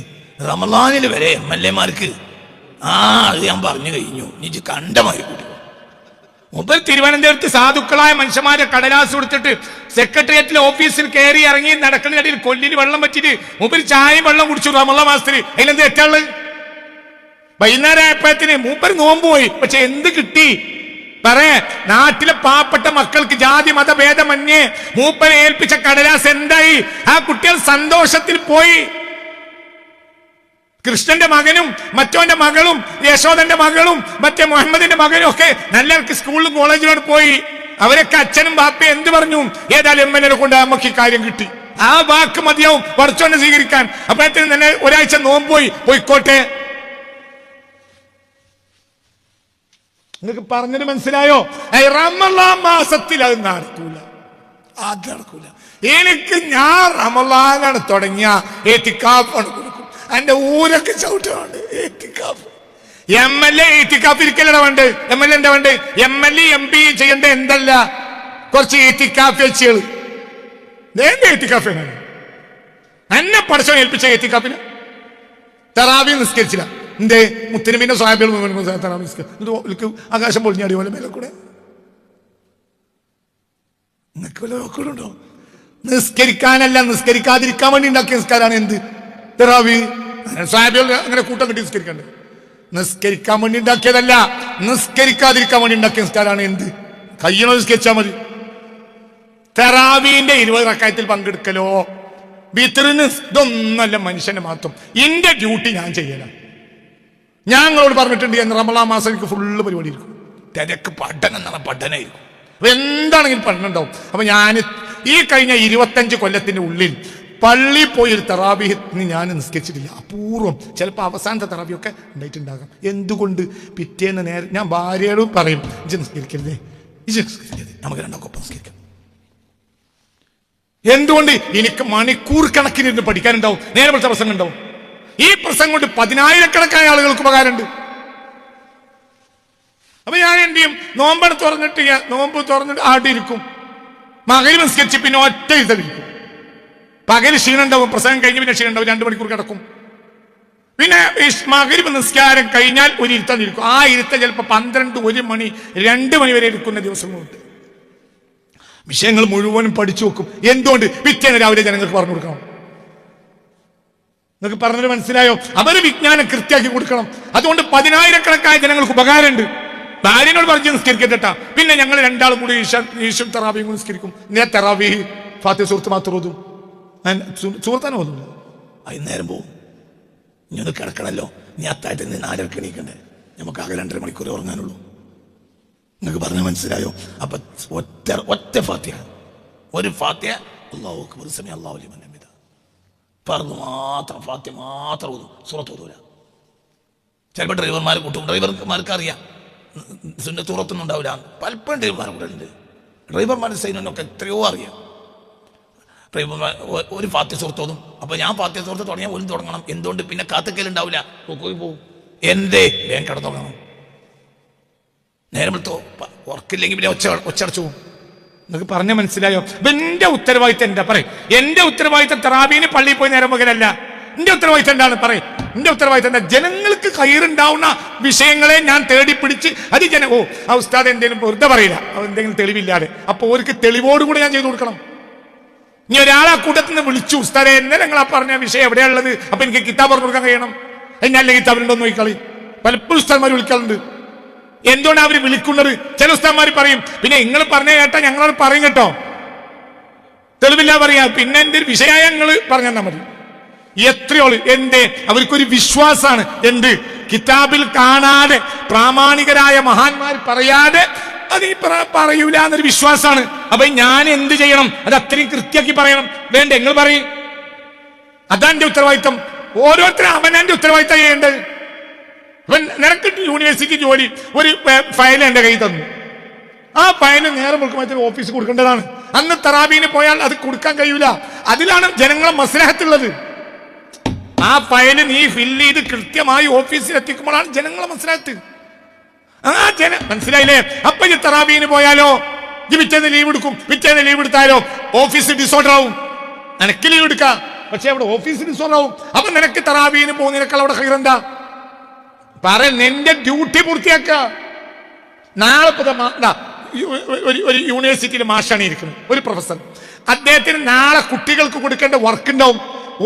റമദാനിൽ വരെ MLA-മാർക്ക് അത് ഞാൻ പറഞ്ഞു കഴിഞ്ഞു. നീ കണ്ടമായി കൂട്ടി. മൂപ്പർ തിരുവനന്തപുരത്ത് സാധുക്കളായ മനുഷ്യന്മാരെ കടലാസ് കൊടുത്തിട്ട് സെക്രട്ടേറിയറ്റിലെ ഓഫീസിൽ കയറി ഇറങ്ങി നടക്കുന്നതിനിടയിൽ കൊല്ലിന് വെള്ളം വെച്ചിട്ട് മൂപ്പര് ചായയും വെള്ളം കുടിച്ചു റമളാൻ മാസത്തിൽ. അതിലെന്ത് തെറ്റുള്ളത്? വൈകുന്നേരം ആയപ്പോഴത്തിന് മൂപ്പര് നോമ്പ് പോയി. പക്ഷെ എന്ത് കിട്ടി? പറയേ. നാട്ടിലെ പാവപ്പെട്ട മക്കൾക്ക് ജാതി മതഭേദമന്യേ മൂപ്പരെ ഏൽപ്പിച്ച കടലാസ് എന്തായി? ആ കുട്ടികൾ സന്തോഷത്തിൽ പോയി. കൃഷ്ണന്റെ മകനും മറ്റോന്റെ മകളും യശോദന്റെ മകളും മറ്റേ മുഹമ്മദിന്റെ മകനും ഒക്കെ നല്ല സ്കൂളിലും കോളേജിലോട്ട് പോയി. അവരൊക്കെ അച്ഛനും ബാപ്പയും എന്ത് പറഞ്ഞു? ഏതായാലും MLA കൊണ്ട് നമുക്ക് ഈ കാര്യം കിട്ടി. ആ വാക്ക് മതിയാവും പടച്ചോനെ സ്വീകരിക്കാൻ. അപ്പോഴത്തേനും തന്നെ ഒരാഴ്ച നോമ്പ് പോയിക്കോട്ടെ. നിങ്ങൾക്ക് പറഞ്ഞത് മനസ്സിലായോ? റമളാൻ മാസത്തിൽ അത് നടക്കൂല, അത് നടക്കൂല. എനിക്ക് ഞാൻ റമളാനാണ് തുടങ്ങിയ ഏത്തിക്കാഫാണ് കൊടുക്കും. എന്റെ ഊരൊക്കെ ചവിട്ടാണ് ഏത്തിക്കാഫ്. MLA ഏത്തിക്കാഫ് ഇരിക്കലട വേണ്ട, MLA എന്താ വേണ്ട? MLA MP ചെയ്യേണ്ട എന്തല്ല, കുറച്ച് ഏത്തിക്കാഫ് വെച്ചുകൾ. ഏത്തിക്കാഫ് എന്നെ പടച്ചോൻ ഏൽപ്പിച്ച ഏത്തിക്കാഫിന് തറാവി നിസ്കരിച്ചില്ല. എന്തേ മുത്തനബിന്റെ സ്വഹാബികൾ ആകാശം പൊളിഞ്ഞാടി പോലെ മേലെ കൂടെ നിങ്ങൾക്കുണ്ടോ? നിസ്കരിക്കാനല്ല, നിസ്കരിക്കാതിരിക്കാൻ വേണ്ടി ഉണ്ടാക്കിയ നിസ്കാരാണ് എന്ത് തറാവി. സ്വഹാബികൾ അങ്ങനെ കൂട്ടം കെട്ടി നിസ്കരിക്കണ്ടേ? നിസ്കരിക്കാൻ വേണ്ടി ഉണ്ടാക്കിയതല്ല, നിസ്കരിക്കാതിരിക്കാൻ വേണ്ടി ഉണ്ടാക്കിയ നിസ്കാരാണ് എന്ത്. കയ്യണോ നിസ്കരിച്ചാൽ മതി. തറാവീന്റെ 20 റക്അത്തിൽ പങ്കെടുക്കലോ വിത്റിന് ഇതൊന്നല്ല മനുഷ്യന്റെ മാത്രം. എന്റെ ഡ്യൂട്ടി ഞാൻ ചെയ്യണം. ഞാൻ നിങ്ങളോട് പറഞ്ഞിട്ടുണ്ട്, എന്ന് റമളാൻ മാസം എനിക്ക് ഫുള്ള് പരിപാടി ഇരിക്കും. തിരക്ക് പഠനം എന്ന് പറഞ്ഞാൽ പഠനമായിരിക്കും. അപ്പൊ എന്താണെങ്കിലും പഠനം ഉണ്ടാവും. അപ്പൊ ഞാൻ ഈ കഴിഞ്ഞ 25 കൊല്ലത്തിന്റെ ഉള്ളിൽ പള്ളി പോയി ഒരു തറാവീഹിന് ഞാൻ നിസ്കരിച്ചിട്ടില്ല. അപൂർവം. ചിലപ്പോൾ അവസാനത്തെ തറാവിയൊക്കെ ഉണ്ടായിട്ടുണ്ടാകാം. എന്തുകൊണ്ട്? പിറ്റേന്ന് നേരെ ഞാൻ ഭാര്യയോട് പറയും, ഇജ്ജ് നിസ്കരിക്കരുതേ, ഇജ്ജ് നിസ്കരിക്കരുത്, നമുക്ക് രണ്ടാക്കൊപ്പം നിസ്കരിക്കാം. എന്തുകൊണ്ട്? എനിക്ക് മണിക്കൂർ കണക്കിനിരുന്ന് പഠിക്കാനുണ്ടാവും. നേരെ വിളിച്ച പ്രസംഗം ഉണ്ടാവും. ഈ പ്രസംഗം കൊണ്ട് 10,000-കണക്കായ ആളുകൾക്ക് ഉപകാരമുണ്ട്. അപ്പൊ ഞാൻ എന്ത് ചെയ്യും? നോമ്പ് തുറന്നിട്ട് ആടിയിരിക്കും. മകരിബ് നിസ്കരിച്ച് പിന്നെ ഒറ്റ ഇരുത്തലിരിക്കും. പകല് ക്ഷീണം ഉണ്ടാവും, പ്രസംഗം കഴിഞ്ഞ് പിന്നെ ക്ഷീണം ഉണ്ടാവും, 2 മണിക്കൂർ കിടക്കും. പിന്നെ മകരിബ് നിസ്കാരം കഴിഞ്ഞാൽ ഒരു ഇരുത്തലിരിക്കും. ആ ഇരുത്തൽ ചിലപ്പോൾ 12, 1 മണി, 2 മണി വരെ ഇരിക്കുന്ന ദിവസങ്ങളുണ്ട്. വിഷയങ്ങൾ മുഴുവനും പഠിച്ചു വെക്കും. എന്തുകൊണ്ട്? പിറ്റേന്ന് രാവിലെ ജനങ്ങൾക്ക് പറഞ്ഞു കൊടുക്കണം. നിങ്ങൾക്ക് പറഞ്ഞത് മനസ്സിലായോ? അവര് വിജ്ഞാനം കൃത്യമാക്കി കൊടുക്കണം. അതുകൊണ്ട് 10,000-കണക്കായ ജനങ്ങൾക്ക് ഉപകാരമുണ്ട്. ഭാര്യനോട് പറഞ്ഞ് നിസ്കരിക്കട്ടാ. പിന്നെ ഞങ്ങൾ രണ്ടാളും കൂടി ഈശും തറാവിയും കൂടി നിസ്കരിക്കും. ഞാൻ തറാവി ഫാത്തിഹ സൂറത്ത് മാത്രം ഓതും. സുഹൃത്താനും ഓതുന്നു. വൈകുന്നേരം പോവും. ഇനി ഒന്ന് കിടക്കണല്ലോ, ഇനി അത്തായിട്ട് 4:30 എണീക്കണ്ടേ? നമുക്ക് ആകെ 2.5 മണിക്കൂർ ഉറങ്ങാനുള്ളൂ. നിങ്ങൾക്ക് പറഞ്ഞാൽ മനസ്സിലായോ? അപ്പൊ ഒറ്റ ഫാത്തിഹ, ഒരു ഫാത്തിഹ, അല്ലാഹു അക്ബർ സമി അല്ലാഹു ലിമൻ ഹമിദ പറഞ്ഞു മാത്രം ഫാത്തിഹ മാത്രം ഓതും. സൂറത്ത് ഓതൂല. ചിലപ്പോൾ ഡ്രൈവർമാർ കൂട്ടും. ഡ്രൈവർമാർക്ക് അറിയാം സൂറത്തൊന്നും ഉണ്ടാവില്ല. പലപ്പോഴും ഡ്രൈവർമാർ കൂടെ ഉണ്ട്. ഡ്രൈവർമാരുടെ സൈനൊക്കെ എത്രയോ അറിയാം. ഡ്രൈവർമാർ ഒരു ഫാത്തിഹ സൂറത്ത് ഓതും. അപ്പൊ ഞാൻ ഫാത്തിഹ സൂറത്ത് തുടങ്ങിയാൽ ഒന്നും തുടങ്ങണം. എന്തുകൊണ്ട്? പിന്നെ കാത്തുക്കലുണ്ടാവില്ല, പോകും. എന്തേ വേഗം കിടന്നുറങ്ങണം. നേരം എടുത്തോ ഉറക്കില്ലെങ്കിൽ പിന്നെ ഒച്ചടച്ചു പോകും. നിങ്ങൾക്ക് പറഞ്ഞ മനസ്സിലായോ? എന്റെ ഉത്തരവാദിത്തം എന്താ പറയും? എന്റെ ഉത്തരവാദിത്തം തറാവീന് പള്ളിയിൽ പോയി നേരം പകലല്ല. എന്റെ ഉത്തരവാദിത്തം എന്താണ് പറയും? എന്റെ ഉത്തരവാദിത്തം എന്താ? ജനങ്ങൾക്ക് കയറുണ്ടാവുന്ന വിഷയങ്ങളെ ഞാൻ തേടി പിടിച്ച് അത് ആ ഉസ്താദ് എന്തെങ്കിലും വെറുതെ പറയില്ല, എന്തെങ്കിലും തെളിവില്ലാതെ. അപ്പൊ അവർക്ക് തെളിവോടുകൂടി ഞാൻ ചെയ്തു കൊടുക്കണം. ഇനി ഒരാളെ കൂട്ടത്തിൽ നിന്ന് വിളിച്ചു, ഉസ്താദെ എന്നല്ല നിങ്ങൾ ആ പറഞ്ഞ വിഷയം എവിടെയുള്ളത്, അപ്പൊ എനിക്ക് കിതാബ് പറഞ്ഞു കൊടുക്കാൻ കഴിയണം. എന്നല്ല കിതാബിലുണ്ടോ നോക്കിക്കളി. പലപ്പോഴും ഉസ്താദ്മാർ വിളിക്കാറുണ്ട്. എന്തുകൊണ്ടാണ് അവർ വിളിക്കുന്നത്? ചില ഉസ്താദ്മാർ പറയും, പിന്നെ നിങ്ങൾ പറഞ്ഞ കേട്ടാ ഞങ്ങളോട് പറയും കേട്ടോ, തെളിവില്ല പറയാ, പിന്നെ എന്റെ ഒരു വിഷയമായ ഞങ്ങൾ പറഞ്ഞാൽ മതി. എത്രയോള് എന്തേ അവർക്കൊരു വിശ്വാസമാണ്. എന്ത്? കിതാബിൽ കാണാതെ പ്രാമാണികരായ മഹാന്മാർ പറയാതെ അത് പറയൂല എന്നൊരു വിശ്വാസമാണ്. അപ്പൊ ഞാൻ എന്ത് ചെയ്യണം? അത് അത്രയും കൃത്യമാക്കി പറയണം. വേണ്ട, നിങ്ങൾ പറയും. അതാണ് എന്റെ ഉത്തരവാദിത്തം. ഓരോരുത്തരും അവനെ ഉത്തരവാദിത്തം ചെയ്യേണ്ടത്. നിനക്ക് യൂണിവേഴ്സിറ്റി ജോലി ഒരു ഫയൽ എന്റെ കയ്യിൽ തന്നു. ആ ഫയൽ നേരെ മുഴുക്കുമ്പോൾ ഓഫീസിൽ കൊടുക്കേണ്ടതാണ്. അന്ന് തറാബീന് പോയാൽ അത് കൊടുക്കാൻ കഴിയൂല. അതിലാണ് ജനങ്ങളെ മസ്ലഹത്തുള്ളത്. ആ ഫയല് നീ ഫില്ല് ചെയ്ത് കൃത്യമായി ഓഫീസിൽ എത്തിക്കുമ്പോഴാണ് ജനങ്ങളെ മസ്ലഹത്ത്. മനസ്സിലായില്ലേ? അപ്പൊ ഈ തറാബീന് പോയാലോ പിറ്റേന്ന് ലീവ് എടുക്കും. പിറ്റേന്ന് ലീവ് എടുത്താലോ ഓഫീസ് ഡിസോർഡർ ആവും. നിനക്ക് ലീവ് എടുക്കാം, പക്ഷെ അവിടെ ഓഫീസ് ഡിസോർഡർ ആവും. അപ്പൊ നിനക്ക് തറാബീന് പോകുന്നതിനേക്കാൾ അവിടെ ഹൈറെന്താ? നിന്റെ ഡ്യൂട്ടി പൂർത്തിയാക്ക. നാളെ ഒരു യൂണിവേഴ്സിറ്റിയിലെ മാഷാണ് ഇരിക്കുന്നത്, ഒരു പ്രൊഫസർ. അദ്ദേഹത്തിന് നാളെ കുട്ടികൾക്ക് കൊടുക്കേണ്ട വർക്ക് ഉണ്ടാവും.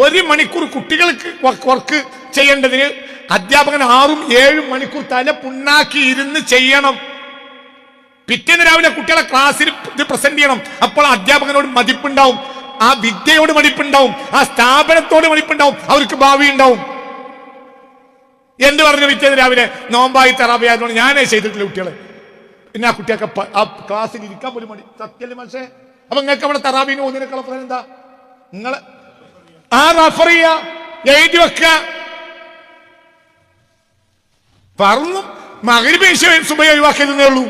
1 മണിക്കൂർ കുട്ടികൾക്ക് വർക്ക് ചെയ്യേണ്ടതിന് അധ്യാപകൻ 6-7 മണിക്കൂർ തല പുണ്ണാക്കി ഇരുന്ന് ചെയ്യണം. പിറ്റേന്ന് രാവിലെ കുട്ടികളെ ക്ലാസ്സിൽ ഇത് പ്രസന്റ് ചെയ്യണം. അപ്പോൾ അധ്യാപകനോട് മതിപ്പുണ്ടാവും, ആ വിദ്യയോട് മതിപ്പുണ്ടാവും, ആ സ്ഥാപനത്തോട് മതിപ്പുണ്ടാവും, അവർക്ക് ഭാവി ഉണ്ടാവും. എന്ത് പറഞ്ഞു? പിറ്റേന്ന് രാവിലെ നോമ്പായി തറാബി ആയതുകൊണ്ട് ഞാനേ ചെയ്തിട്ടില്ല കുട്ടികളെ. പിന്നെ ആ കുട്ടിയൊക്കെ ആ ക്ലാസ്സിൽ ഇരിക്കാൻ പോലും മതി. സത്യല്ലേ മനസ്സേ? അപ്പൊ നിങ്ങൾക്ക് അവിടെ തറാബീന് പോകുന്നതിനേക്കാൾ ഫലം എന്താ? നിങ്ങൾ റഫർ ചെയ്യുക, എഴുതി വെക്കുക. പറഞ്ഞു മഗ്‌രിബ് ഇശാ സുബഹി ഒഴിവാക്കിയതേ ഉള്ളൂ.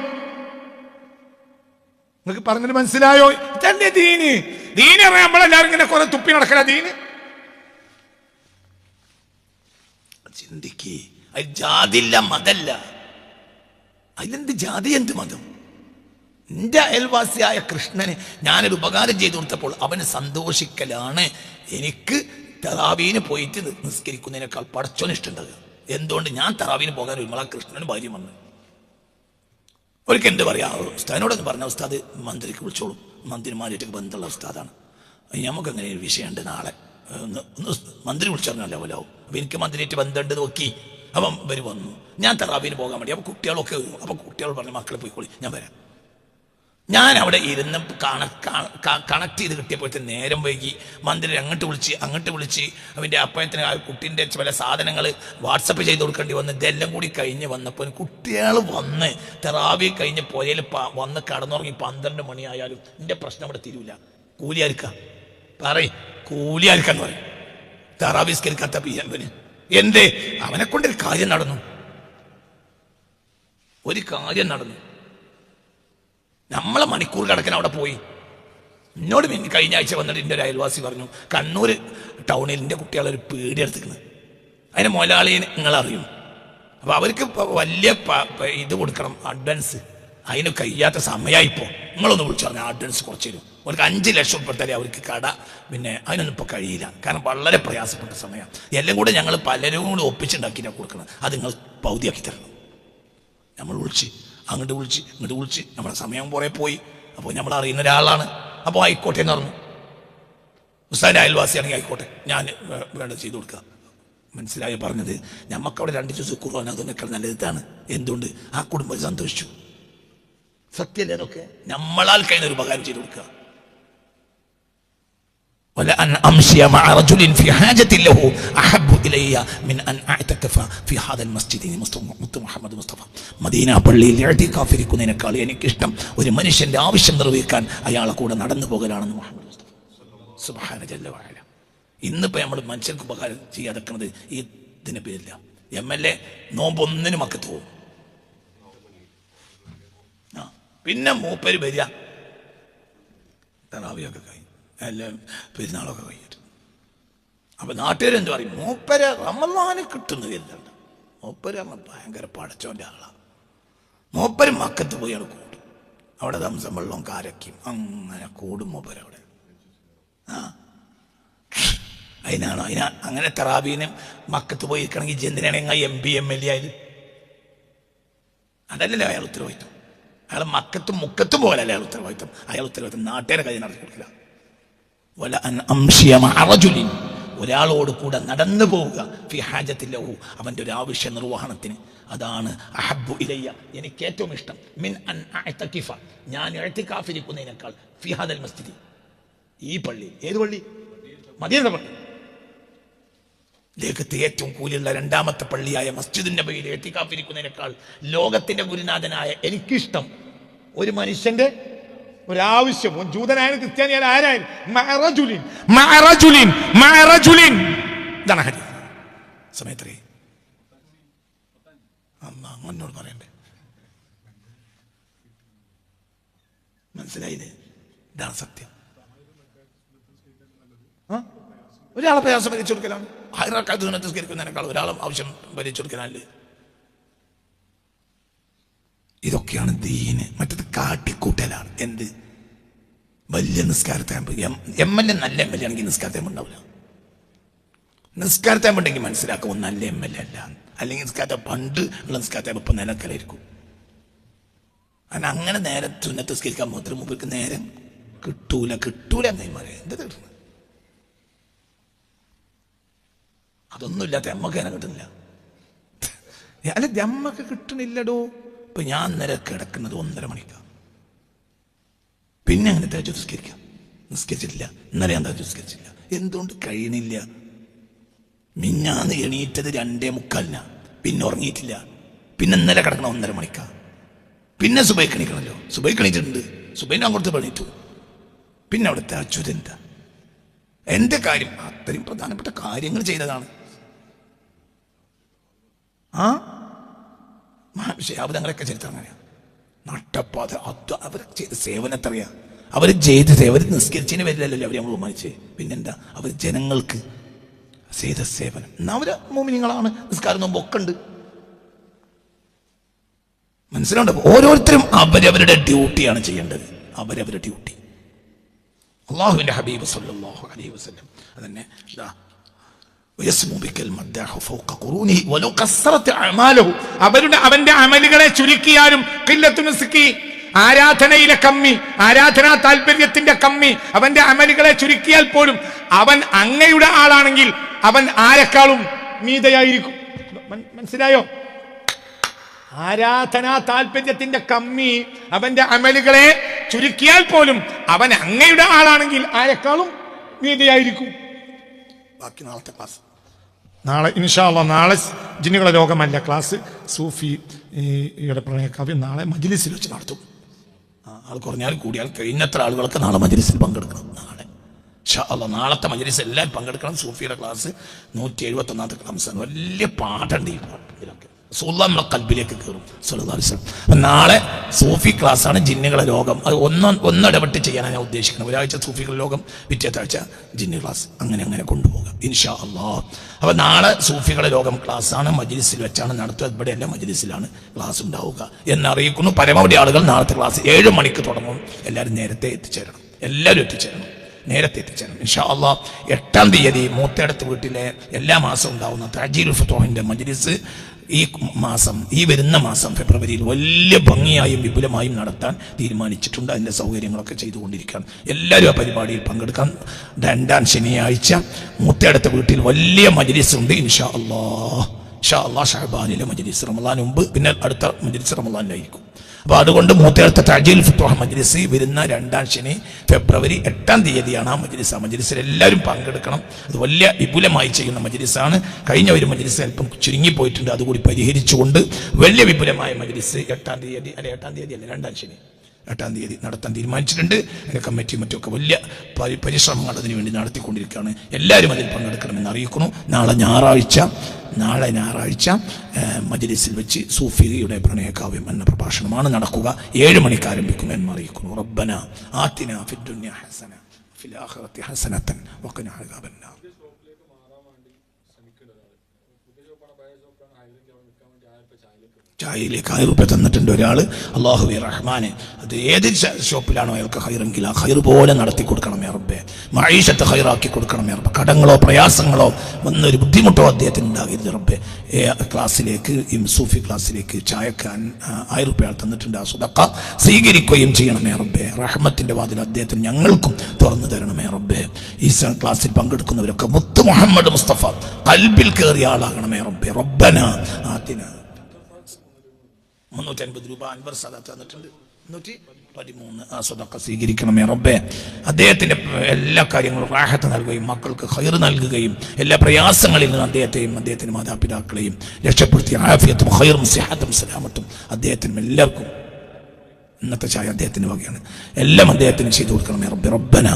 നിങ്ങൾക്ക് പറഞ്ഞിട്ട് മനസ്സിലായോ? ഇതല്ലേ ദീന്. ദീന് അറിയാൻ നമ്മളെല്ലാവരും ഇങ്ങനെ കുറെ തുപ്പി നടക്കല ദീന്. ചിന്തിക്ക്, അത് ജാതില്ല മതല്ല. അതിലെന്ത് ജാതി, എന്ത് മതം? എൻ്റെ അയൽവാസിയായ കൃഷ്ണന് ഞാനൊരു ഉപകാരം ചെയ്തു കൊടുത്തപ്പോൾ അവന് സന്തോഷിക്കലാണ് എനിക്ക് തറാവീന് പോയിട്ട് നിസ്കരിക്കുന്നതിനേക്കാൾ പടച്ചോന് ഇഷ്ടമുണ്ടാകുക. എന്തുകൊണ്ട്? ഞാൻ തറാവീന് പോകാൻ വരുമ്പോൾ ആ കൃഷ്ണന് ഭാര്യ വന്ന് ഒരിക്കൽ എന്ത് പറയാ, ഉസ്താദിനോടൊന്ന് പറഞ്ഞ ഉസ്താദ് മന്ത്രിക്ക് വിളിച്ചോളും, മന്ത്രിമാരായിട്ട് ബന്ധമുള്ള ഉസ്താദാണ്, നമുക്ക് അങ്ങനെ ഒരു വിഷയമുണ്ട്, നാളെ ഒന്ന് മന്ത്രി വിളിച്ചറിഞ്ഞല്ലോ പോലാവും. അപ്പം എനിക്ക് മന്ത്രിയായിട്ട് ബന്ധമുണ്ട് നോക്കി. അപ്പം ഇവർ വന്നു, ഞാൻ തറാവീന് പോകാൻ വേണ്ടി. അപ്പോൾ കുട്ടികളൊക്കെ വരും. അപ്പോൾ കുട്ടികൾ പറഞ്ഞു മക്കളെ പോയിക്കോളി, ഞാൻ വരാം. ഞാൻ അവിടെ ഇരുന്ന് കണക്ട് ചെയ്ത് കിട്ടിയപ്പോഴത്തെ നേരം വൈകി. മന്ത്രി അങ്ങോട്ട് വിളിച്ച് അവൻ്റെ അപ്പഴത്തിന് ആ കുട്ടീൻ്റെ ചില സാധനങ്ങൾ വാട്സപ്പ് ചെയ്ത് കൊടുക്കേണ്ടി വന്ന്. ഇതെല്ലാം കൂടി കഴിഞ്ഞ് വന്നപ്പോൾ കുട്ടികൾ വന്ന് തെറാവി കഴിഞ്ഞ് പുഴയിൽ വന്ന് കടന്നുറങ്ങി 12 മണിയായാലും എൻ്റെ പ്രശ്നം അവിടെ തീരൂല. കൂലിയായിരിക്കാം കൂലിയായിരിക്കാന്ന് പറയും. തെറാവിസ്കരിക്കാത്ത പിയമ്പന് എന്തേ? അവനെ കൊണ്ടൊരു കാര്യം നടന്നു. നമ്മളെ മണിക്കൂർ കണക്കിന് അവിടെ പോയി. എന്നോട് കഴിഞ്ഞ ആഴ്ച വന്നിട്ട് എൻ്റെ ഒരു അയൽവാസി പറഞ്ഞു, കണ്ണൂർ ടൗണിൽ എൻ്റെ കുട്ടികളൊരു പീടി എടുത്തിരിക്കുന്നത്, അതിന് മുതലാളിയെ നിങ്ങളറിയും. അപ്പോൾ അവർക്ക് വലിയ ഇത് കൊടുക്കണം, അഡ്വാൻസ്. അതിന് കഴിയാത്ത സമയമായിപ്പോൾ നിങ്ങളൊന്ന് വിളിച്ചു പറഞ്ഞാൽ അഡ്വാൻസ് കുറച്ച് തരും. അവർക്ക് 5 ലക്ഷം ഉൾപ്പെടുത്താലേ അവർക്ക് കട. പിന്നെ അതിനൊന്നും ഇപ്പോൾ കഴിയില്ല, കാരണം വളരെ പ്രയാസപ്പെട്ട സമയം. എല്ലാം കൂടെ ഞങ്ങൾ പലരും കൂടി ഒപ്പിച്ചുണ്ടാക്കിയിട്ടാണ് കൊടുക്കണം. അത് നിങ്ങൾ പൗതിയാക്കി തരണം. നമ്മൾ അങ്ങോട്ട് വിളിച്ച് നമ്മുടെ സമയം കുറേ പോയി. അപ്പോൾ നമ്മൾ അറിയുന്ന ഒരാളാണ്. അപ്പോൾ ആയിക്കോട്ടെ എന്ന് പറഞ്ഞു. ഉസ്താദിൻ്റെ അയൽവാസിയാണെങ്കിൽ ആയിക്കോട്ടെ, ഞാൻ വേണ്ട ചെയ്തു കൊടുക്കുക. മനസ്സിലായി പറഞ്ഞത്? നമുക്കവിടെ 2 ദിവസം ഖുർആൻ അതൊക്കെ നല്ലതാണ്. എന്തുകൊണ്ട്? ആ കുടുംബം സന്തോഷിച്ചു. സത്യമല്ലേ? അതൊക്കെ നമ്മളാൽ കഴിഞ്ഞ ഒരു ഉപകാരം ചെയ്തു കൊടുക്കുക. ولأن أمشي مع رجل في حاجة له أحب إلي من أن أعتكف في هذا المسجد محمد മുസ്തഫ. മദീന പള്ളിയിൽ ഇഅ്തികാഫിരിക്കുന്നതിനേക്കാൾ എനിക്കിഷ്ടം ഒരു മനുഷ്യന്റെ ആവശ്യം നിർവഹിക്കാൻ അയാളെ കൂടെ നടന്നു പോകലാണെന്ന് മുഹമ്മദ് മുസ്തഫ സുബ്ഹാന ജല്ല വഅല. ഇന്നിപ്പോൾ നമ്മൾ മനുഷ്യർക്ക് ഉപകാരം ചെയ്യാതെക്കുന്നത് ഈ ഇതിന് പേരില്ല. MLA നോമ്പ് ഒന്നിനും മക്കത്ത് പോകും. പിന്നെ മൂപ്പര് വരിക, തറാവിയൊക്കെ കഴിഞ്ഞു, എല്ലാം പെരുന്നാളൊക്കെ കഴിഞ്ഞിട്ട്. അപ്പം നാട്ടുകാരെന്ത് പറയും? മൂപ്പര് റമളാന് കിട്ടുന്നതില്ല. മൂപ്പര് ഭയങ്കര പടച്ചോൻ്റെ ആളാണ്. മൂപ്പര് മക്കത്ത് പോയി അവിടെ കൂടും. അവിടെ സംസം വെള്ളം കാരക്കും അങ്ങനെ കൂടും മൂപ്പര് അവിടെ. അതിനാണോ അങ്ങനെ തറാവീനും മക്കത്ത് പോയി ഇരിക്കണമെങ്കിൽ ജന്തിനാണെങ്കിൽ MP MLA ആയത് അതല്ലല്ലോ അയാൾ ഉത്തരവാദിത്വം. അയാൾ മക്കത്തും മുക്കത്തും പോകലല്ല അയാൾ ഉത്തരവാദിത്വം നാട്ടുകാരെ കൈ നടത്തി കൊടുക്കില്ല. ഒരാളോട് കൂടെ നടന്നു പോവുക ഫി ഹാജത്തില്ലഹു, അവൻ്റെ ഒരു ആവശ്യ നിർവഹണത്തിന്. അതാണ് അഹബ്ബു ഇലയ്യ, എനിക്ക് ഏറ്റവും ഇഷ്ടം, മിൻ അൻ അഅ്തകിഫ, ഞാൻ ഇഅ്തികാഫിരിക്കുന്നതിനേക്കാൾ ഫി ഹാദൽ മസ്ജിദ്, ഈ പള്ളി. ഏത് പള്ളി? മദീനത്തെ പള്ളി. ലോകത്തെ ഏറ്റവും കൂലിയുള്ള 2ാമത്തെ പള്ളിയായ മസ്ജിദുൻ നബവിയിൽ ഇഅ്തികാഫിരിക്കുന്നതിനേക്കാൾ ലോകത്തിന്റെ ഗുരുനാഥനായ എനിക്കിഷ്ടം ഒരു മനുഷ്യന്റെ ഒരാവശ്യം, ജൂതനായാലും ക്രിസ്ത്യാനിയായാലും ആരായാലും, ഇതാണ് ഹദീസ്. സമയത്രേ അങ്ങോട്ട് പറയണ്ടേ? മനസ്സിലായില്ലേ? ഇതാണ് സത്യം. ഒരാളെ പ്രയാസം പരിഹരിച്ചു കൊടുക്കലാണ്. 1000 റക്അത്ത് നിസ്കരിക്കുന്നതിനേക്കാൾ ഒരാളെ ആവശ്യം പരിഹരിച്ചു കൊടുക്കാനല്ലേ? ഇതൊക്കെയാണ് ദീന്. മറ്റത് കാട്ടിക്കൂട്ടലാണ്. എന്ത്? വലിയ നിസ്കാരത്തെ MLA നല്ല MLA ആണെങ്കിൽ നിസ്കാരത്തെ ഉണ്ടാവില്ല. നിസ്കാരത്തെ ഉണ്ടെങ്കിൽ മനസ്സിലാക്കും നല്ല MLA അല്ല. അല്ലെങ്കിൽ നിസ്കാരത്തെ പണ്ട് ഉള്ള നിസ്കാരത്തെ ഇപ്പം നിലക്കലായിരിക്കും. കാരണം അങ്ങനെ നേരെ സുന്നത്ത് നിസ്കരിക്കാൻ മാത്രം മുമ്പ് നേരം കിട്ടൂല എന്നായി പറയാം. എന്താ കിട്ടുന്നത്? അതൊന്നുമില്ലാത്ത അമ്മക്ക് തന്നെ കിട്ടുന്നില്ല. അല്ല, അമ്മക്ക് കിട്ടണില്ലടോ. ഇപ്പൊ ഞാൻ നേരെ കിടക്കുന്നത് 1:30 മണിക്കാണ്. പിന്നെ അങ്ങനെ തഹജ്ജുദ് നിസ്കരിച്ചിട്ടില്ല. ഇന്നലെ ഞാൻ തഹജ്ജുദ് നിസ്കരിച്ചില്ല. എന്തുകൊണ്ട്? കഴിയണില്ല. മിഞ്ഞാന്ന് എണീറ്റത് 2:45, പിന്നെ ഉറങ്ങിയിട്ടില്ല. പിന്നെ ഇന്നലെ കിടക്കണം 1:30 മണിക്കാണ്. പിന്നെ സുബൈക്ക് എണീക്കണമല്ലോ. സുബൈക്ക് എണീറ്റിട്ടുണ്ട്, സുബൈനെ അങ്ങോട്ട് പണിയിട്ടു. പിന്നെ അവിടെ തഹജ്ജുദ് എന്താ? എൻ്റെ കാര്യം അത്രയും പ്രധാനപ്പെട്ട കാര്യങ്ങൾ ചെയ്തതാണ്. അവരങ്ങനെയൊക്കെ ചരിത്രം അങ്ങനെയാണ്. നട്ടപ്പാത അവർ ചെയ്ത സേവനത്തറിയാം. അവർ ചെയ്ത അവർ നിസ്കരിച്ചതിന് വരില്ലല്ലോ അവർ നമ്മൾ ബഹുമാനിച്ച്. പിന്നെന്താ അവർ ജനങ്ങൾക്ക് ചെയ്ത സേവനം. അവർ മോമിനിങ്ങളാണ്, നിസ്കാരം നോമ്പൊക്കെ ഉണ്ട്. മനസ്സിലുണ്ട്. ഓരോരുത്തരും അവരവരുടെ ഡ്യൂട്ടിയാണ് ചെയ്യേണ്ടത്. അവരവരുടെ ഡ്യൂട്ടി. അള്ളാഹുവിന്റെ ഹബീബ് സല്ലല്ലാഹു അലൈഹി വസല്ലം അതന്നെ അവന്റെ അമലുകളെ ചുരുക്കിയാലും ആരാധനയിലെ കമ്മി, ആരാധനാ താല്പര്യത്തിന്റെ കമ്മി, അവന്റെ അമലുകളെ ചുരുക്കിയാൽ പോലും അവൻ അങ്ങയുടെ ആളാണെങ്കിൽ അവൻ ആരെക്കാളും മീതയായിരിക്കും. മനസ്സിലായോ? ആരാധനാ താല്പര്യത്തിന്റെ കമ്മി അവന്റെ അമലുകളെ ചുരുക്കിയാൽ പോലും അവൻ അങ്ങയുടെ ആളാണെങ്കിൽ ആരെക്കാളും മീതയായിരിക്കും. ബാക്കി നാളത്തെ ക്ലാസ്. നാളെ ഇൻഷാ അല്ലാഹ്, നാളെ ജിന്നുകളെ ലോകമല്ല ക്ലാസ്, സൂഫിയുടെ പ്രണയകാവ്യം നാളെ മജ്‌ലിസിൽ വെച്ച് നടത്തും. ആൾ കുറഞ്ഞാൽ കൂടിയാൽ കഴിഞ്ഞത്ര ആളുകളൊക്കെ നാളെ മജ്‌ലിസിൽ പങ്കെടുക്കണം. നാളെ ഇൻഷാ അല്ലാഹ് നാളത്തെ മജ്‌ലിസിൽ എല്ലാവരും പങ്കെടുക്കണം. സൂഫിയുടെ ക്ലാസ് 171ാമത്തെ ക്ലാസ്സാണ്. വലിയ പാഠമുണ്ട് ഈ പാഠത്തിലൊക്കെ. നമ്മളെ കൽബിലേക്ക് കയറും സല്ലല്ലാഹു അലൈഹി വസല്ലം. നാളെ സൂഫി ക്ലാസ്സാണ്, ജിന്നുകളെ ലോകം. അത് ഒന്നിടപെട്ട് ചെയ്യാനാണ് ഞാൻ ഉദ്ദേശിക്കുന്നത്. ഒരാഴ്ച സൂഫികളുടെ ലോകം, പിറ്റേത്തെ ആഴ്ച ജിന്നു ക്ലാസ്, അങ്ങനെ കൊണ്ടുപോകാം ഇൻഷാ അല്ലാഹ്. അപ്പൊ നാളെ സൂഫികളുടെ ലോകം ക്ലാസ്സാണ്, മജ്‌ലിസിൽ വെച്ചാണ് നടത്തുക. ഇവിടെയല്ല, മജ്‌ലിസിലാണ് ക്ലാസ് ഉണ്ടാവുക എന്നറിയിക്കുന്നു. പരമാവധി ആളുകൾ നാളത്തെ ക്ലാസ് 7 മണിക്ക് തുടങ്ങും. എല്ലാവരും നേരത്തെ എത്തിച്ചേരണം. നേരത്തെ എത്തിച്ചേരണം ഇൻഷാ അല്ലാഹ്. 8-ാം തീയതി മൂത്തേടത്ത് വീട്ടിലെ എല്ലാ മാസവും ഉണ്ടാവുന്ന തഅജീലുൽ ഫുതൂഹിന്റെ മജ്‌ലിസ് ഈ വരുന്ന മാസം ഫെബ്രുവരിയിൽ വലിയ ഭംഗിയായും വിപുലമായും നടത്താൻ തീരുമാനിച്ചിട്ടുണ്ട്. അതിൻ്റെ സൗകര്യങ്ങളൊക്കെ ചെയ്തുകൊണ്ടിരിക്കുകയാണ്. എല്ലാവരും ആ പരിപാടിയിൽ പങ്കെടുക്കാൻ. 2-ാം ശനിയാഴ്ച മൂത്തേടത്ത് വീട്ടിൽ വലിയ മജ്‌ലിസ് ഉണ്ട് ഇൻഷാ അല്ലാഹ്. ഷഅബാനിലെ മജ്‌ലിസ്, റമളാൻ മുമ്പ്, പിന്നെ അടുത്ത മജ്‌ലിസ് റമളാനിലായിരിക്കും. അപ്പോൾ അതുകൊണ്ട് മൂത്തേടത്തെ തഅജീലുൽ ഫുതൂഹ് മജ്‌ലിസ് വരുന്ന 2-ാം ശനി ഫെബ്രുവരി 8-ാം തീയതിയാണ് ആ മജ്‌ലിസ്. ആ മജ്‌ലിസിൽ എല്ലാവരും പങ്കെടുക്കണം. അത് വലിയ വിപുലമായി ചെയ്യുന്ന മജ്‌ലിസാണ്. കഴിഞ്ഞ ഒരു മജ്‌ലിസ് അല്പം ചുരുങ്ങിപ്പോയിട്ടുണ്ട്, അതുകൂടി പരിഹരിച്ചുകൊണ്ട് വലിയ വിപുലമായ മജ്‌ലിസ് 8-ാം തീയതി അല്ല 2-ാം ശനി 8-ാം തീയതി നടത്താൻ തീരുമാനിച്ചിട്ടുണ്ട്. അതിൻ്റെ കമ്മിറ്റി മറ്റൊക്കെ വലിയ പരിശ്രമങ്ങൾ അതിനുവേണ്ടി നടത്തിക്കൊണ്ടിരിക്കുകയാണ്. എല്ലാവരും അതിൽ പങ്കെടുക്കണമെന്ന് അറിയിക്കുന്നു. നാളെ ഞായറാഴ്ച മജ്‌ലിസിൽ വെച്ച് സൂഫിയുടെ പ്രണയകാവ്യം എന്ന പ്രഭാഷണമാണ് നടക്കുക. 7 മണിക്ക് ആരംഭിക്കുമെന്ന് അറിയിക്കുന്നു. റബ്ബന ആതിനാ ഫിദ് ദുനിയ ഹസന ഫിൽ ആഖിറതി ഹസനതൻ വഖിനാ അദാബന്നാർ. ചായയിലേക്ക് 1000 രൂപ തന്നിട്ടുണ്ട് ഒരാൾ. അല്ലാഹുവേ റഹ്മാനെ, അത് ഏത് ഷോപ്പിലാണോ അയാൾക്ക് ഹൈറെങ്കിൽ ആ ഹൈർ പോലെ നടത്തി കൊടുക്കണമേ റബ്ബേ. മഈശത്ത് ഹൈറാക്കി കൊടുക്കണമേ റബ്ബേ. കടങ്ങളോ പ്രയാസങ്ങളോ വന്നൊരു ബുദ്ധിമുട്ടോ അദ്ദേഹത്തിന് ഉണ്ടാകരുത് റബ്ബേ. ക്ലാസ്സിലേക്ക്, സൂഫി ക്ലാസ്സിലേക്ക് ചായക്ക് 1000 രൂപ തന്നിട്ടുണ്ട്. ആ സദഖ സ്വീകരിക്കുകയും ചെയ്യണമേ റബ്ബേ. റഹ്മത്തിന്റെ വാതിൽ അദ്ദേഹത്തിന് ഞങ്ങൾക്കും തുറന്നു തരണമേ റബ്ബേ. ഈ ക്ലാസ്സിൽ പങ്കെടുക്കുന്നവരൊക്കെ മുത്ത് മുഹമ്മദ് മുസ്തഫ ഖൽബിൽ കയറിയ ആളാകണമേ റബ്ബേ. റബ്ബന ആതിനാ 350 രൂപ അൻവർ സദഖ തന്നിട്ടുണ്ട്. 113 ആ സദഖ സ്വീകരിക്കണമേ റബ്ബേ. അദ്ദേഹത്തിന്റെ എല്ലാ കാര്യങ്ങളും റാഹത്ത് നൽകുകയും മക്കൾക്ക് ഖൈർ നൽകുകയും എല്ലാ പ്രയാസങ്ങളിൽ നിന്ന് അദ്ദേഹത്തിന്റെ മാതാപിതാക്കളെയും രക്ഷപ്പെടുത്തി ആഫിയത്തും ഖൈറും സിഹത്തും സലാമത്തും അദ്ദേഹത്തിനും എല്ലാവർക്കും. ഇന്നത്തെ ചായ അദ്ദേഹത്തിന് വകയാണ്. എല്ലാം അദ്ദേഹത്തിന് ചെയ്തു കൊടുക്കണമേ റബ്ബേ. റബ്ബന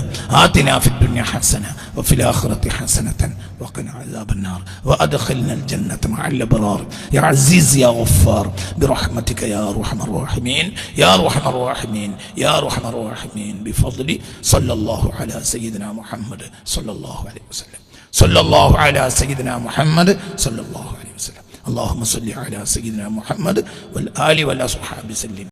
ആതിനാ ഫിദ് ദുനിയ ഹസന വഫിൽ ആഖിറതി ഹസനതൻ വഖിനാ അദാബന്നാർ വഅദ്ഖിൽനൽ ജന്നത മഅൽ അബ്റാർ യാ അസീസ് യാ ഗഫാർ ബിറഹ്മതിക യാ അർഹമർ റഹീമീൻ യാ അർഹമർ റഹീമീൻ യാ അർഹമർ റഹീമീൻ ബിഫദ്ലി സല്ലല്ലാഹു അലാ സയ്യിദിനാ മുഹമ്മദ് സല്ലല്ലാഹു അലൈഹി വസല്ലം സല്ലല്ലാഹു അലാ സയ്യിദിനാ മുഹമ്മദ് സല്ലല്ലാഹു അലൈഹി വസല്ലം. اللهم صل على سيدنا محمد والآل والأصحاب وسلم.